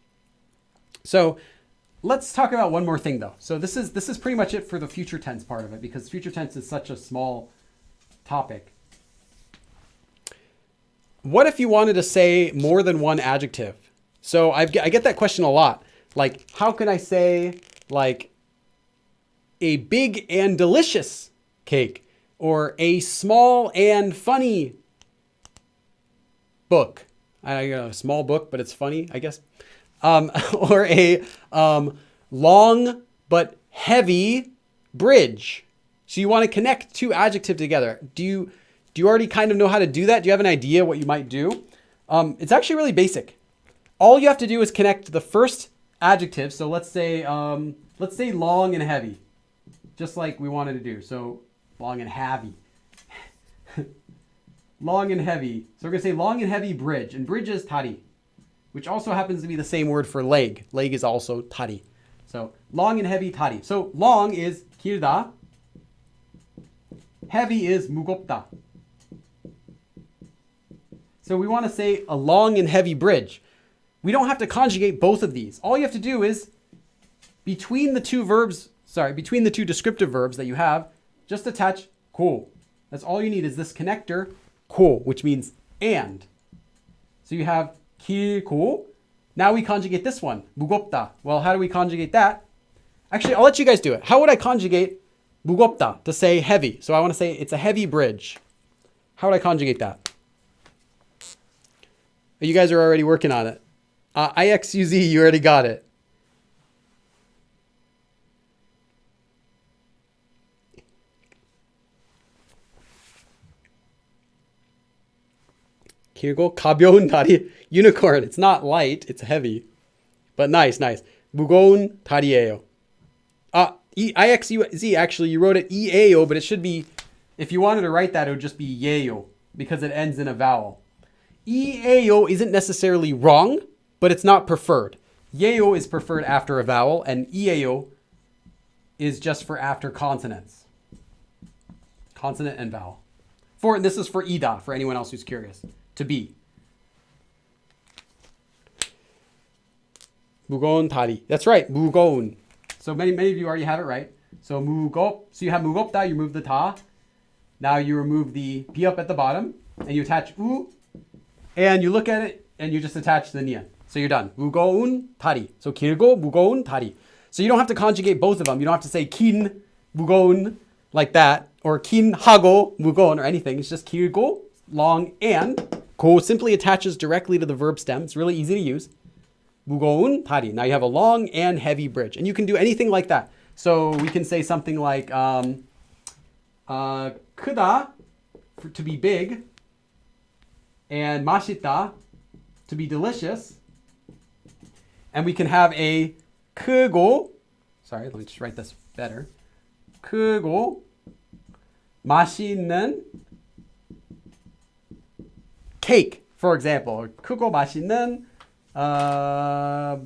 So let's talk about one more thing though. So this is pretty much it for the future tense part of it, because future tense is such a small topic. What if you wanted to say more than one adjective? So I get that question a lot. Like, how can I say like a big and delicious cake, or a small and funny book? A small book, but it's funny, I guess. Or a long but heavy bridge. So you want to connect two adjectives together. Do you already kind of know how to do that? Do you have an idea what you might do? It's actually really basic. All you have to do is connect the first adjective. So let's say long and heavy, just like we wanted to do. So long and heavy. Long and heavy. So we're going to say long and heavy bridge. And bridge is tari, which also happens to be the same word for leg. Leg is also tari. So long and heavy tari. So long is 길다. Heavy is 무겁다. So we want to say a long and heavy bridge. We don't have to conjugate both of these. All you have to do is between the two descriptive verbs that you have, just attach 고. That's all you need is this connector 고, which means and. So you have 길고. Now we conjugate this one. 무겁다. Well, how do we conjugate that? Actually, I'll let you guys do it. How would I conjugate 무겁다 to say heavy? So I want to say it's a heavy bridge. How would I conjugate that? You guys are already working on it. IXUZ, you already got it. 길고 가벼운 다리. Unicorn. It's not light, it's heavy. But nice. 무거운 다리예요. IXUZ, actually, you wrote it EAO, but it should be, if you wanted to write that, it would just be 예요, because it ends in a vowel. EAO isn't necessarily wrong, but it's not preferred. 예요 is preferred after a vowel, and EAO is just for after consonants. Consonant and vowel. This is for ida, for anyone else who's curious. To be. 무거운 다리. That's right, 무거운. So many of you already have it right. So so you have 무겁다, you remove the 다. Now you remove the be up at the bottom, and you attach 우, and you look at it, and you just attach the nian. So you're done. 무거운 다리. So 길고 무거운 다리. So you don't have to conjugate both of them. You don't have to say 긴 무거운 like that, or 긴 하고 무거운 or anything. It's just 길고, long, and 고 simply attaches directly to the verb stem. It's really easy to use. 무거운 다리. Now you have a long and heavy bridge, and you can do anything like that. So we can say something like 크다 to be big, and 맛있다 to be delicious, and we can have a 크고. Sorry, let me just write this better. 크고 맛있는 cake, for example. 크고 맛있는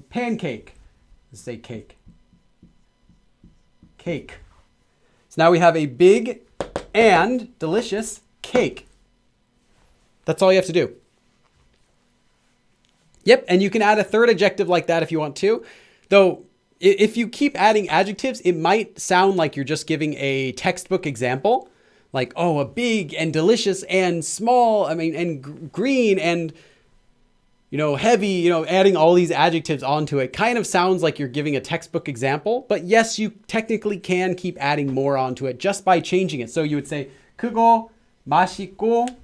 pancake. Let's say cake. Cake. So now we have a big and delicious cake. That's all you have to do. Yep, and you can add a third adjective like that if you want to. Though, if you keep adding adjectives, it might sound like you're just giving a textbook example. Like, oh, a big and delicious and small, and green and, heavy, adding all these adjectives onto it kind of sounds like you're giving a textbook example. But yes, you technically can keep adding more onto it just by changing it. So you would say, 크고, 맛있고,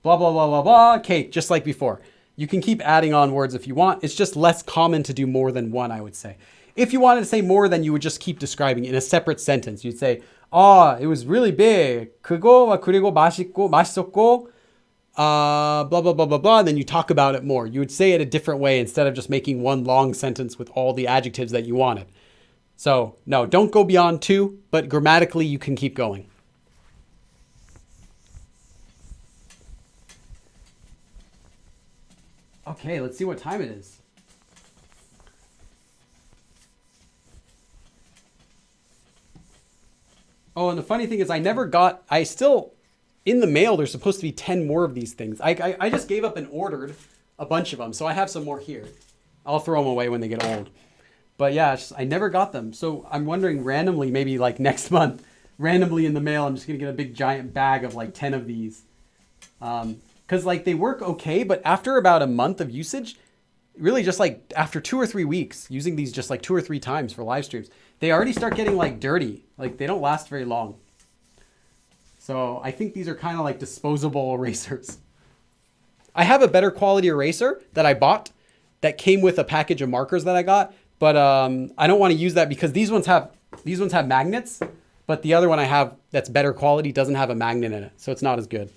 blah, blah, blah, blah, blah, cake, just like before. You can keep adding on words if you want. It's just less common to do more than one, I would say. If you wanted to say more, then you would just keep describing it in a separate sentence. You'd say, it was really big. 그거, 그리고 맛있었고, blah, blah, blah, blah, blah. And then you talk about it more. You would say it a different way instead of just making one long sentence with all the adjectives that you wanted. So, no, don't go beyond two, but grammatically you can keep going. Okay, let's see what time it is. Oh, and the funny thing is in the mail, there's supposed to be 10 more of these things. I just gave up and ordered a bunch of them, so I have some more here. I'll throw them away when they get old. But yeah, I never got them. So I'm wondering randomly, maybe like next month, randomly in the mail, I'm just going to get a big giant bag of like 10 of these. Because they work okay, but after about a month of usage, really just like after 2 or 3 weeks, using these just like 2 or 3 times for live streams, they already start getting like dirty. Like they don't last very long. So I think these are kind of like disposable erasers. I have a better quality eraser that I bought that came with a package of markers that I got, but I don't want to use that because these ones have magnets, but the other one I have that's better quality doesn't have a magnet in it, so it's not as good.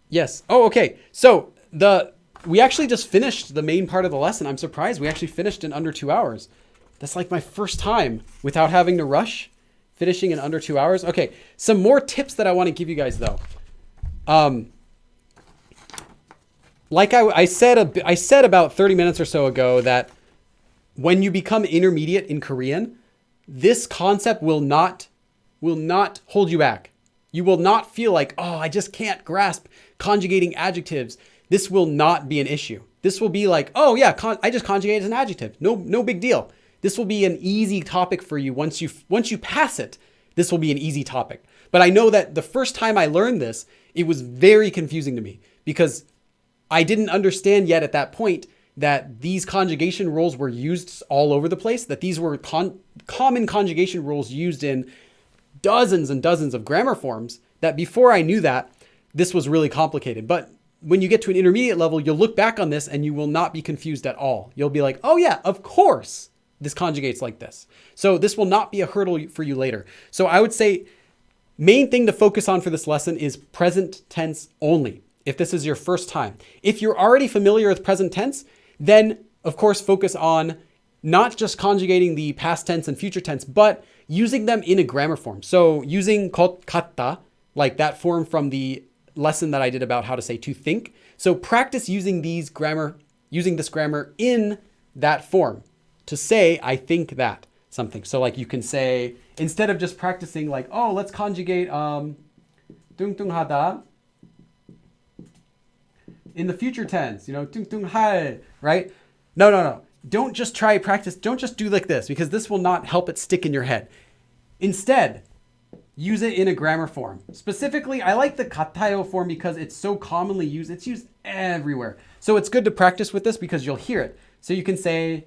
Yes. Oh, okay. So we actually just finished the main part of the lesson. I'm surprised we actually finished in under 2 hours. That's like my first time without having to rush, finishing in under 2 hours. Okay, some more tips that I want to give you guys though. Like I said about 30 minutes or so ago that when you become intermediate in Korean, this concept will not hold you back. You will not feel like, I just can't grasp conjugating adjectives. This will not be an issue. This will be like, I just conjugated an adjective. No big deal. This will be an easy topic for you. Once you pass it, this will be an easy topic. But I know that the first time I learned this, It was very confusing to me because I didn't understand yet at that point that these conjugation rules were used all over the place, that these were common conjugation rules used in dozens and dozens of grammar forms, that before I knew that, this was really complicated. But when you get to an intermediate level, you'll look back on this and you will not be confused at all. You'll be like, oh yeah, of course this conjugates like this. So this will not be a hurdle for you later. So I would say main thing to focus on for this lesson is present tense only, if this is your first time. If you're already familiar with present tense, then of course focus on not just conjugating the past tense and future tense, but using them in a grammar form. So using 것 같다, like that form from the lesson that I did about how to say to think. So practice using this grammar in that form to say, I think that something. So like you can say, instead of just practicing like, oh, let's conjugate 뚱뚱하다 in the future tense, 뚱뚱할, right? No. Don't just try practice. Don't just do like this because this will not help it stick in your head. Instead, use it in a grammar form. Specifically, I like the 같아요 form because it's so commonly used. It's used everywhere. So it's good to practice with this because you'll hear it. So you can say,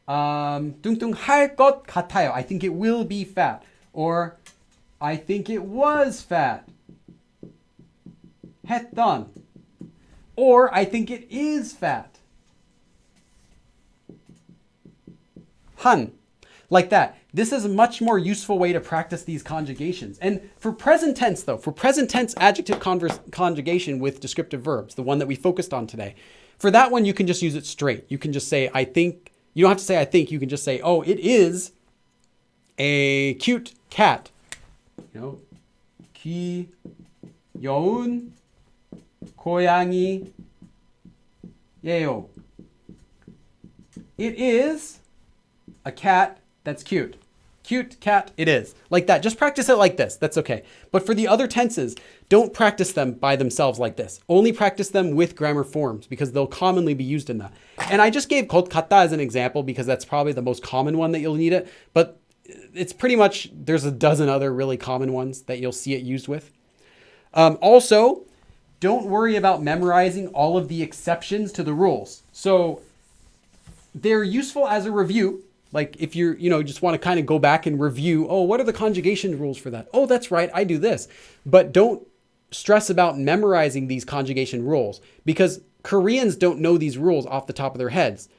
뚱뚱할 것 같아요. I think it will be fat. Or, I think it was fat. 했던. Or, I think it is fat. 한. Like that. This is a much more useful way to practice these conjugations. And for present tense though, for present tense adjective conjugation with descriptive verbs, the one that we focused on today, for that one, you can just use it straight. You can just say, I think. You don't have to say, I think. You can just say, oh, it is a cute cat. 귀여운 고양이예요. It is a cat that's cute. Cute cat it is. Like that. Just practice it like this. That's okay. But for the other tenses, don't practice them by themselves like this. Only practice them with grammar forms because they'll commonly be used in that. And I just gave 것 같다 as an example because that's probably the most common one that you'll need it. But it's pretty much, there's a dozen other really common ones that you'll see it used with. Also, don't worry about memorizing all of the exceptions to the rules. So they're useful as a review. Like if you're, just want to kind of go back and review, oh, what are the conjugation rules for that? Oh, that's right, I do this. But don't stress about memorizing these conjugation rules because Koreans don't know these rules off the top of their heads.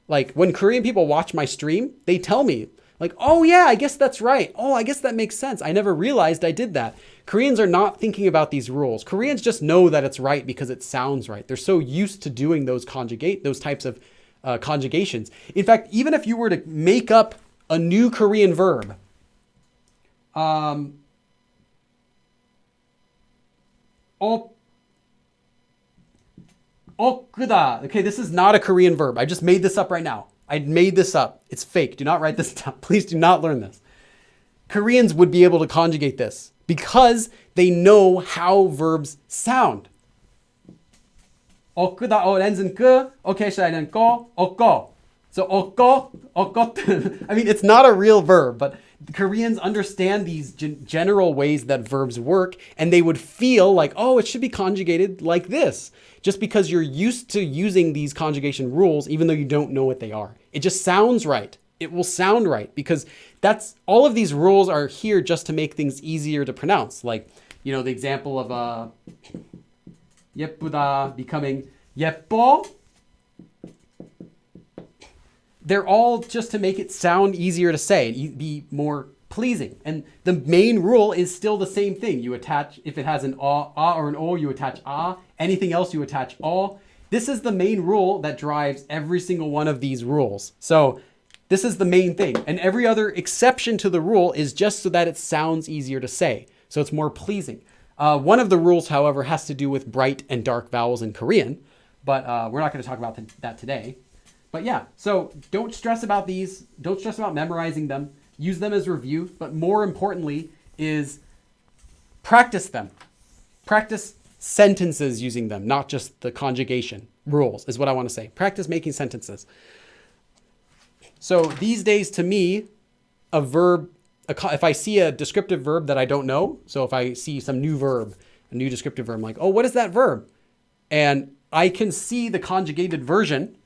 Like when Korean people watch my stream, they tell me like, oh yeah, I guess that's right. Oh, I guess that makes sense. I never realized I did that. Koreans are not thinking about these rules. Koreans just know that it's right because it sounds right. They're so used to doing those types of conjugations. In fact, even if you were to make up a new Korean verb, okuda. Okay, this is not a Korean verb. I just made this up right now. I made this up. It's fake. Do not write this down. Please do not learn this. Koreans would be able to conjugate this because they know how verbs sound. oku다, ends in 그, okay, 시작은 거, oko. So oko. I mean, it's not a real verb, but Koreans understand these general ways that verbs work, and they would feel like, oh, it should be conjugated like this, just because you're used to using these conjugation rules, even though you don't know what they are. It just sounds right. It will sound right because that's all of these rules are here just to make things easier to pronounce. Like, the example of 예쁘다 becoming 예뻐. They're all just to make it sound easier to say and be more pleasing. And the main rule is still the same thing. You attach, if it has an a or an o, you attach a. Anything else, you attach o. This is the main rule that drives every single one of these rules. So this is the main thing. And every other exception to the rule is just so that it sounds easier to say. So it's more pleasing. One of the rules, however, has to do with bright and dark vowels in Korean. But we're not going to talk about that today. But yeah, so don't stress about these. Don't stress about memorizing them. Use them as review. But more importantly is practice them. Practice sentences using them, not just the conjugation rules is what I want to say. Practice making sentences. So these days, to me, if I see a descriptive verb that I don't know, so if I see some new verb, a new descriptive verb. I'm like, oh, what is that verb? And I can see the conjugated version,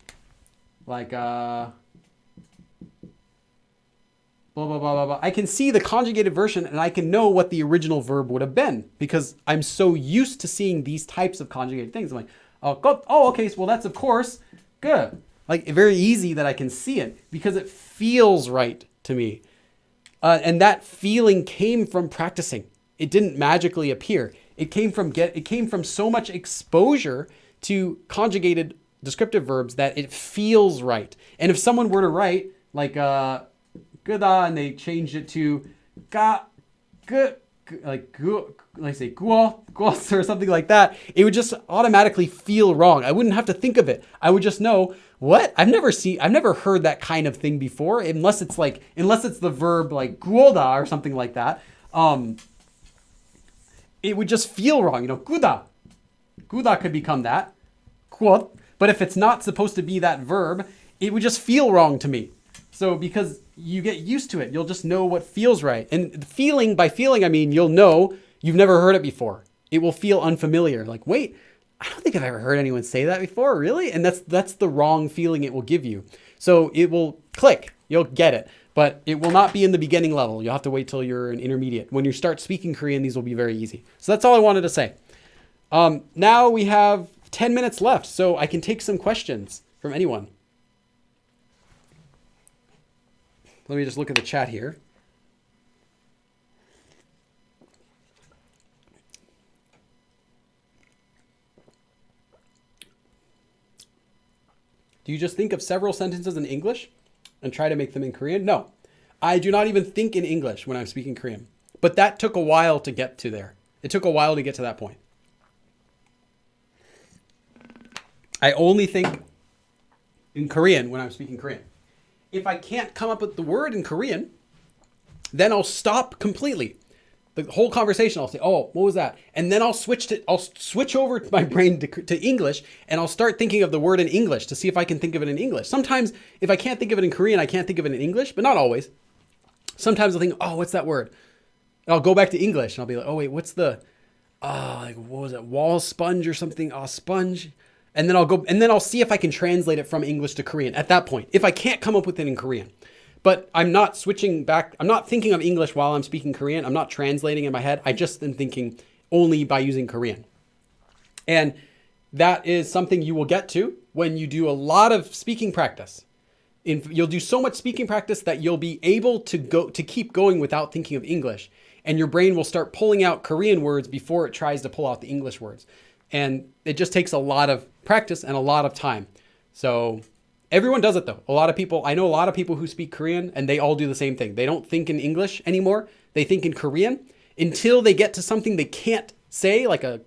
like blah, blah, blah, blah, blah. I can see the conjugated version and I can know what the original verb would have been because I'm so used to seeing these types of conjugated things. I'm like, okay, well, that's of course good. Like very easy that I can see it because it feels right to me. And that feeling came from practicing. It didn't magically appear. It came from so much exposure to conjugated descriptive verbs that it feels right. And if someone were to write like "gada" and they changed it to "ga," like say "guo," or something like that, it would just automatically feel wrong. I wouldn't have to think of it. I would just know, what? I've never heard that kind of thing before, unless it's the verb like "guoda" or something like that. It would just feel wrong. "Guda." "Guda" could become that. "Guo." But if it's not supposed to be that verb, it would just feel wrong to me. So because you get used to it, you'll just know what feels right. And by feeling, I mean, you'll know you've never heard it before. It will feel unfamiliar. Like, wait, I don't think I've ever heard anyone say that before, really? And that's the wrong feeling it will give you. So it will click. You'll get it. But it will not be in the beginning level. You'll have to wait till you're an intermediate. When you start speaking Korean, these will be very easy. So that's all I wanted to say. Now we have 10 minutes left, so I can take some questions from anyone. Let me just look at the chat here. Do you just think of several sentences in English and try to make them in Korean? No, I do not even think in English when I'm speaking Korean. But that took a while to get to there. It took a while to get to that point. I only think in Korean when I'm speaking Korean. If I can't come up with the word in Korean, then I'll stop completely. The whole conversation, I'll say, oh, what was that? And then I'll switch over my brain to English, and I'll start thinking of the word in English to see if I can think of it in English. Sometimes if I can't think of it in Korean, I can't think of it in English, but not always. Sometimes I'll think, oh, what's that word? And I'll go back to English and I'll be like, oh wait, what's what was it? Wall sponge or something? Oh, sponge. And then I'll see if I can translate it from English to Korean at that point, if I can't come up with it in Korean. But I'm not switching back. I'm not thinking of English while I'm speaking Korean. I'm not translating in my head. I just am thinking only by using Korean. And that is something you will get to when you do a lot of speaking practice. You'll do so much speaking practice that you'll be able to keep going without thinking of English. And your brain will start pulling out Korean words before it tries to pull out the English words. And it just takes a lot of practice and a lot of time. So everyone does it though. I know a lot of people who speak Korean and they all do the same thing. They don't think in English anymore. They think in Korean until they get to something they can't say, like a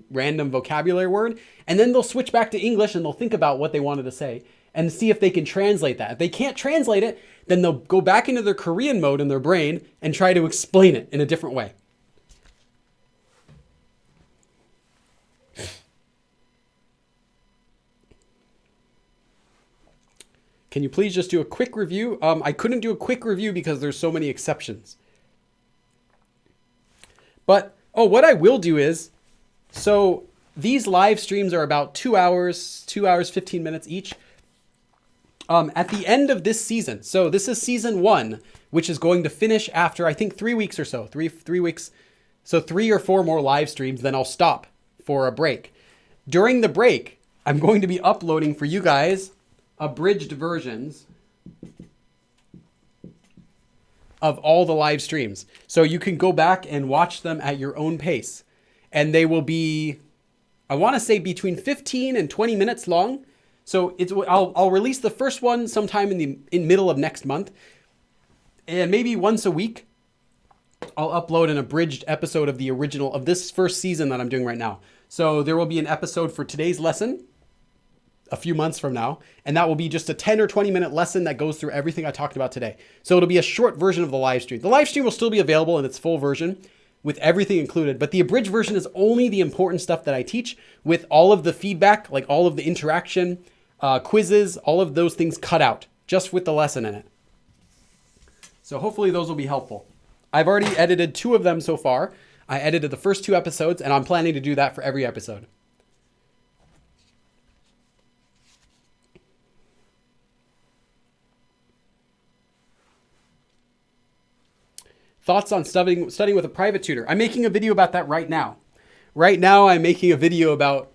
random vocabulary word. And then they'll switch back to English and they'll think about what they wanted to say and see if they can translate that. If they can't translate it, then they'll go back into their Korean mode in their brain and try to explain it in a different way. Can you please just do a quick review? I couldn't do a quick review because there's so many exceptions. But, what I will do is, so these live streams are about 2 hours, 15 minutes each. At the end of this season, so this is season 1, which is going to finish after, I think, 3 weeks or so, three weeks. So 3 or 4 more live streams, then I'll stop for a break. During the break, I'm going to be uploading for you guys abridged versions of all the live streams. So you can go back and watch them at your own pace. And they will be, I want to say, between 15 and 20 minutes long. So I'll release the first one sometime in middle of next month. And maybe once a week, I'll upload an abridged episode of the original of this first season that I'm doing right now. So there will be an episode for today's lesson a few months from now, and that will be just a 10 or 20 minute lesson that goes through everything I talked about today. So it'll be a short version of the live stream. The live stream will still be available in its full version with everything included, but the abridged version is only the important stuff that I teach with all of the feedback, like all of the interaction, quizzes, all of those things cut out just with the lesson in it. So hopefully those will be helpful. I've already edited 2 of them so far. I edited the first 2 episodes, and I'm planning to do that for every episode. Thoughts on studying with a private tutor? I'm making a video about that right now. Right now, I'm making a video about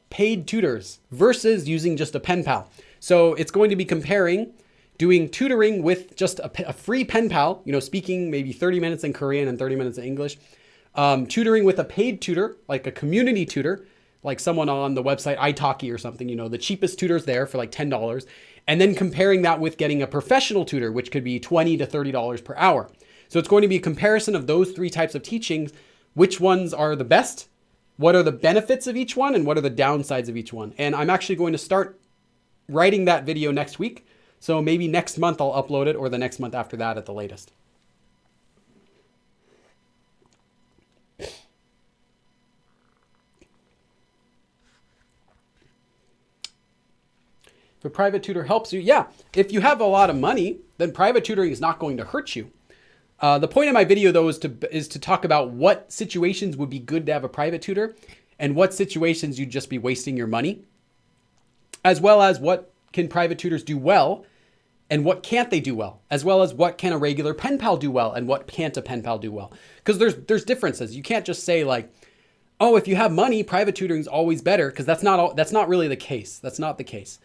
paid tutors versus using just a pen pal. So it's going to be comparing doing tutoring with just a free pen pal, speaking maybe 30 minutes in Korean and 30 minutes in English. Tutoring with a paid tutor, like a community tutor, like someone on the website italki or something, the cheapest tutors there for like $10. And then comparing that with getting a professional tutor, which could be $20 to $30 per hour. So it's going to be a comparison of those 3 types of teachings. Which ones are the best? What are the benefits of each one? And what are the downsides of each one? And I'm actually going to start writing that video next week. So maybe next month I'll upload it, or the next month after that at the latest. If a private tutor helps you, yeah. If you have a lot of money, then private tutoring is not going to hurt you. The point of my video, though, is to talk about what situations would be good to have a private tutor and what situations you'd just be wasting your money, as well as what can private tutors do well and what can't they do well, as well as what can a regular pen pal do well and what can't a pen pal do well. Because there's differences. You can't just say like, oh, if you have money, private tutoring is always better, because that's not really the case. That's not the case.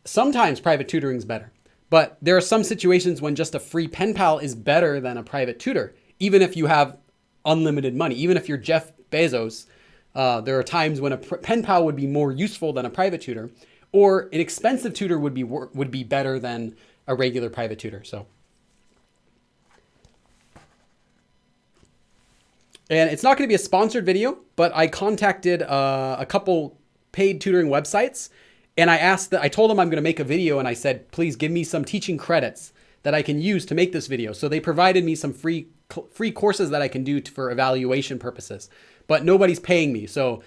Sometimes private tutoring is better. But there are some situations when just a free pen pal is better than a private tutor, even if you have unlimited money. Even if you're Jeff Bezos, there are times when a pen pal would be more useful than a private tutor, or an expensive tutor would be better than a regular private tutor. So, and it's not going to be a sponsored video, but I contacted a couple paid tutoring websites. And I told them I'm going to make a video, and I said, please give me some teaching credits that I can use to make this video. So they provided me some free courses that I can do for evaluation purposes, but nobody's paying me. So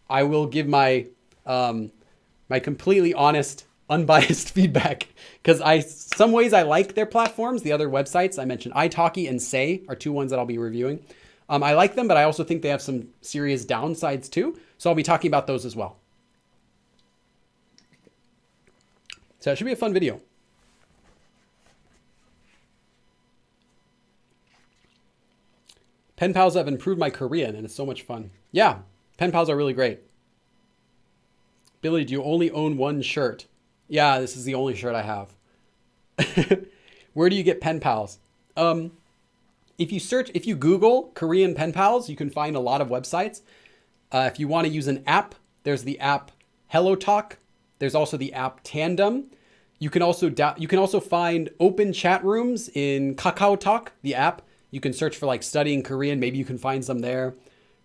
I will give my completely honest, unbiased feedback, because some ways I like their platforms. The other websites I mentioned, italki and Say, are 2 ones that I'll be reviewing. I like them, but I also think they have some serious downsides too. So I'll be talking about those as well. So it should be a fun video. Pen pals have improved my Korean, and it's so much fun. Yeah, pen pals are really great. Billy, do you only own 1 shirt? Yeah, this is the only shirt I have. Where do you get pen pals? If you Google Korean pen pals, you can find a lot of websites. If you want to use an app, there's the app HelloTalk. There's also the app Tandem. You can also find open chat rooms in KakaoTalk, the app. You can search for like studying Korean. Maybe you can find some there.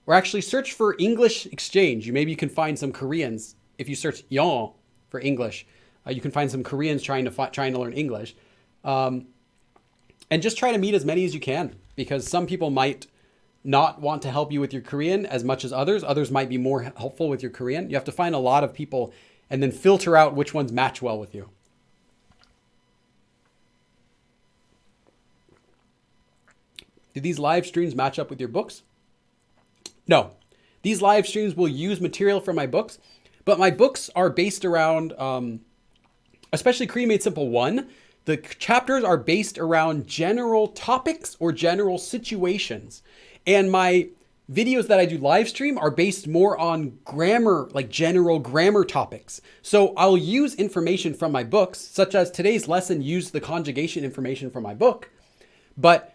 Or actually search for English exchange. Maybe you can find some Koreans. If you search Yang for English, you can find some Koreans trying to learn English. And just try to meet as many as you can, because some people might not want to help you with your Korean as much as others. Others might be more helpful with your Korean. You have to find a lot of people and then filter out which ones match well with you. Do these live streams match up with your books? No. These live streams will use material from my books, but my books are based around, especially Korean Made Simple 1, the chapters are based around general topics or general situations. And my videos that I do live stream are based more on grammar, like general grammar topics. So I'll use information from my books, such as today's lesson used the conjugation information from my book, but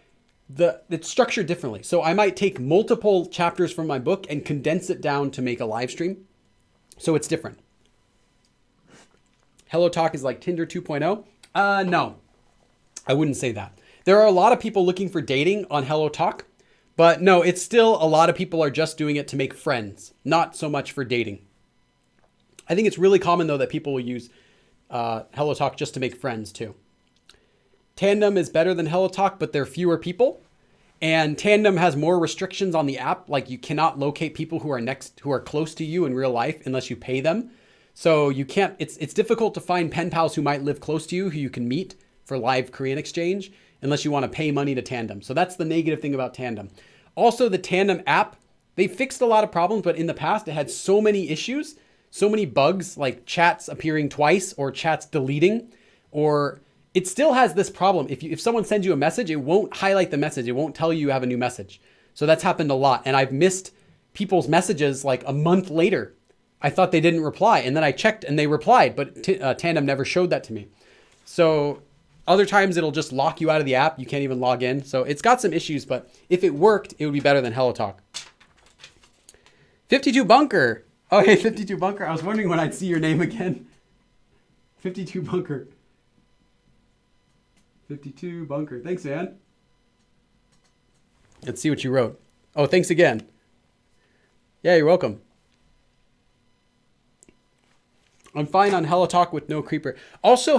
it's structured differently. So I might take multiple chapters from my book and condense it down to make a live stream. So it's different. HelloTalk is like Tinder 2.0. No, I wouldn't say that. There are a lot of people looking for dating on HelloTalk, but no, it's still a lot of people are just doing it to make friends, not so much for dating. I think it's really common though that people will use HelloTalk just to make friends too. Tandem is better than HelloTalk, but there are fewer people. And Tandem has more restrictions on the app. Like you cannot locate people who are close to you in real life unless you pay them. So you can't, it's difficult to find pen pals who might live close to you, who you can meet for live Korean exchange, unless you want to pay money to Tandem. So that's the negative thing about Tandem. Also, the Tandem app, they fixed a lot of problems, but in the past it had so many issues, so many bugs, like chats appearing twice or chats deleting, or it still has this problem. If someone sends you a message, it won't highlight the message. It won't tell you have a new message. So that's happened a lot. And I've missed people's messages like a month later. I thought they didn't reply. And then I checked and they replied, but Tandem never showed that to me. So other times it'll just lock you out of the app. You can't even log in. So it's got some issues, but if it worked, it would be better than HelloTalk. 52 Bunker. Oh, hey, 52 Bunker. I was wondering when I'd see your name again. 52 Bunker. 52 Bunker. Thanks, man. Let's see what you wrote. Oh, thanks again. Yeah, you're welcome. I'm fine on HelloTalk with no creeper. Also,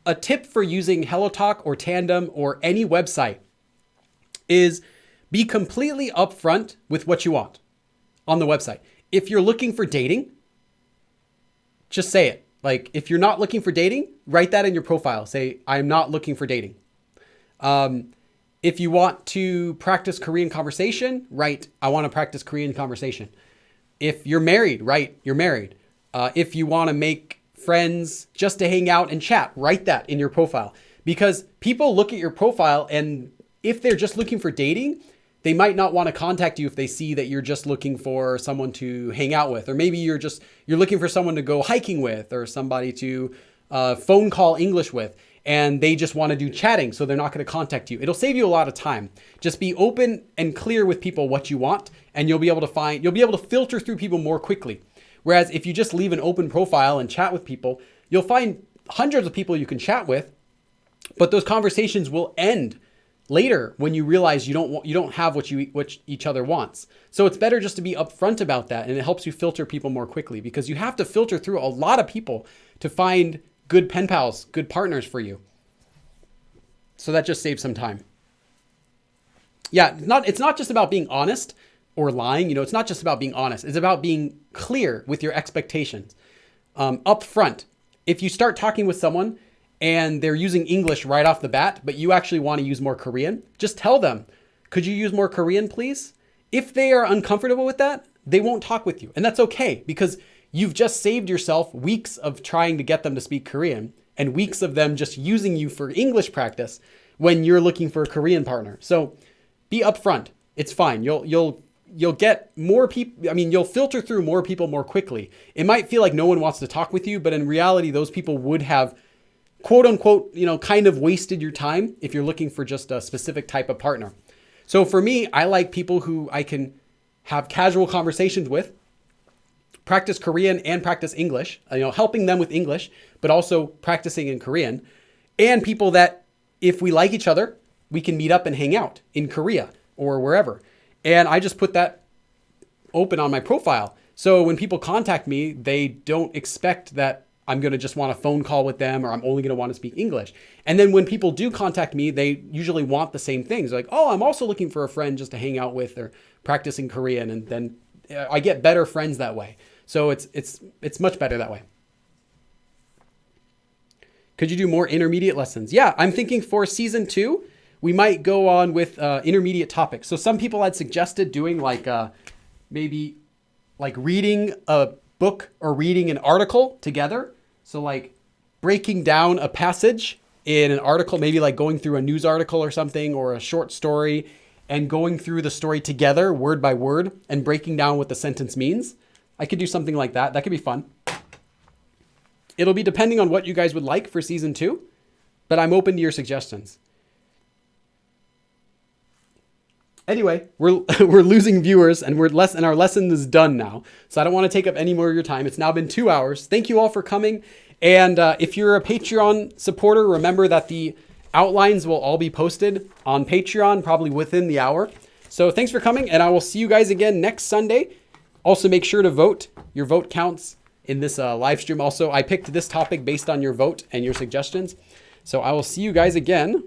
a tip for using HelloTalk or Tandem or any website is be completely upfront with what you want on the website. If you're looking for dating, just say it. Like, if you're not looking for dating, write that in your profile. Say, I'm not looking for dating. If you want to practice Korean conversation, write, I want to practice Korean conversation. If you're married, write, you're married. If you want to make friends just to hang out and chat, write that in your profile. Because people look at your profile, and if they're just looking for dating, they might not want to contact you if they see that you're just looking for someone to hang out with. Or maybe you're looking for someone to go hiking with, or somebody to phone call English with, and they just want to do chatting, so they're not going to contact you. It'll save you a lot of time. Just be open and clear with people what you want, and you'll be able to filter through people more quickly. Whereas if you just leave an open profile and chat with people, you'll find hundreds of people you can chat with, but those conversations will end later when you realize you don't have what each other wants. So it's better just to be upfront about that, and it helps you filter people more quickly, because you have to filter through a lot of people to find good pen pals, good partners for you. So that just saves some time. Yeah, it's not just about being honest or lying. It's not just about being honest. It's about being clear with your expectations. Upfront. If you start talking with someone and they're using English right off the bat, but you actually want to use more Korean, just tell them, could you use more Korean, please? If they are uncomfortable with that, they won't talk with you. And that's okay, because you've just saved yourself weeks of trying to get them to speak Korean and weeks of them just using you for English practice when you're looking for a Korean partner. So be upfront. It's fine. You'll get more people. I mean, you'll filter through more people more quickly. It might feel like no one wants to talk with you, but in reality, those people would have, quote unquote, kind of wasted your time if you're looking for just a specific type of partner. So for me, I like people who I can have casual conversations with, practice Korean and practice English, helping them with English, but also practicing in Korean, and people that if we like each other, we can meet up and hang out in Korea or wherever. And I just put that open on my profile. So when people contact me, they don't expect that I'm going to just want a phone call with them, or I'm only going to want to speak English. And then when people do contact me, they usually want the same things. Like, oh, I'm also looking for a friend just to hang out with, or practicing Korean. And then I get better friends that way. So it's much better that way. Could you do more intermediate lessons? Yeah, I'm thinking for season 2, we might go on with intermediate topics. So some people had suggested doing maybe reading a book or reading an article together. So like breaking down a passage in an article, maybe like going through a news article or something, or a short story, and going through the story together word by word and breaking down what the sentence means. I could do something like that. That could be fun. It'll be depending on what you guys would like for season 2, but I'm open to your suggestions. Anyway, we're losing viewers, and our lesson is done now. So I don't want to take up any more of your time. It's now been 2 hours. Thank you all for coming. And if you're a Patreon supporter, remember that the outlines will all be posted on Patreon probably within the hour. So thanks for coming, and I will see you guys again next Sunday. Also, make sure to vote. Your vote counts in this live stream. Also, I picked this topic based on your vote and your suggestions. So I will see you guys again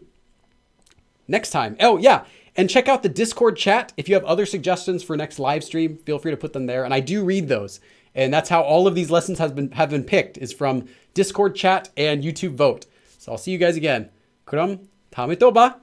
next time. Oh, yeah. And check out the Discord chat. If you have other suggestions for next live stream, feel free to put them there. And I do read those. And that's how all of these lessons have been picked, is from Discord chat and YouTube vote. So I'll see you guys again. 그럼 다음에 또 봐.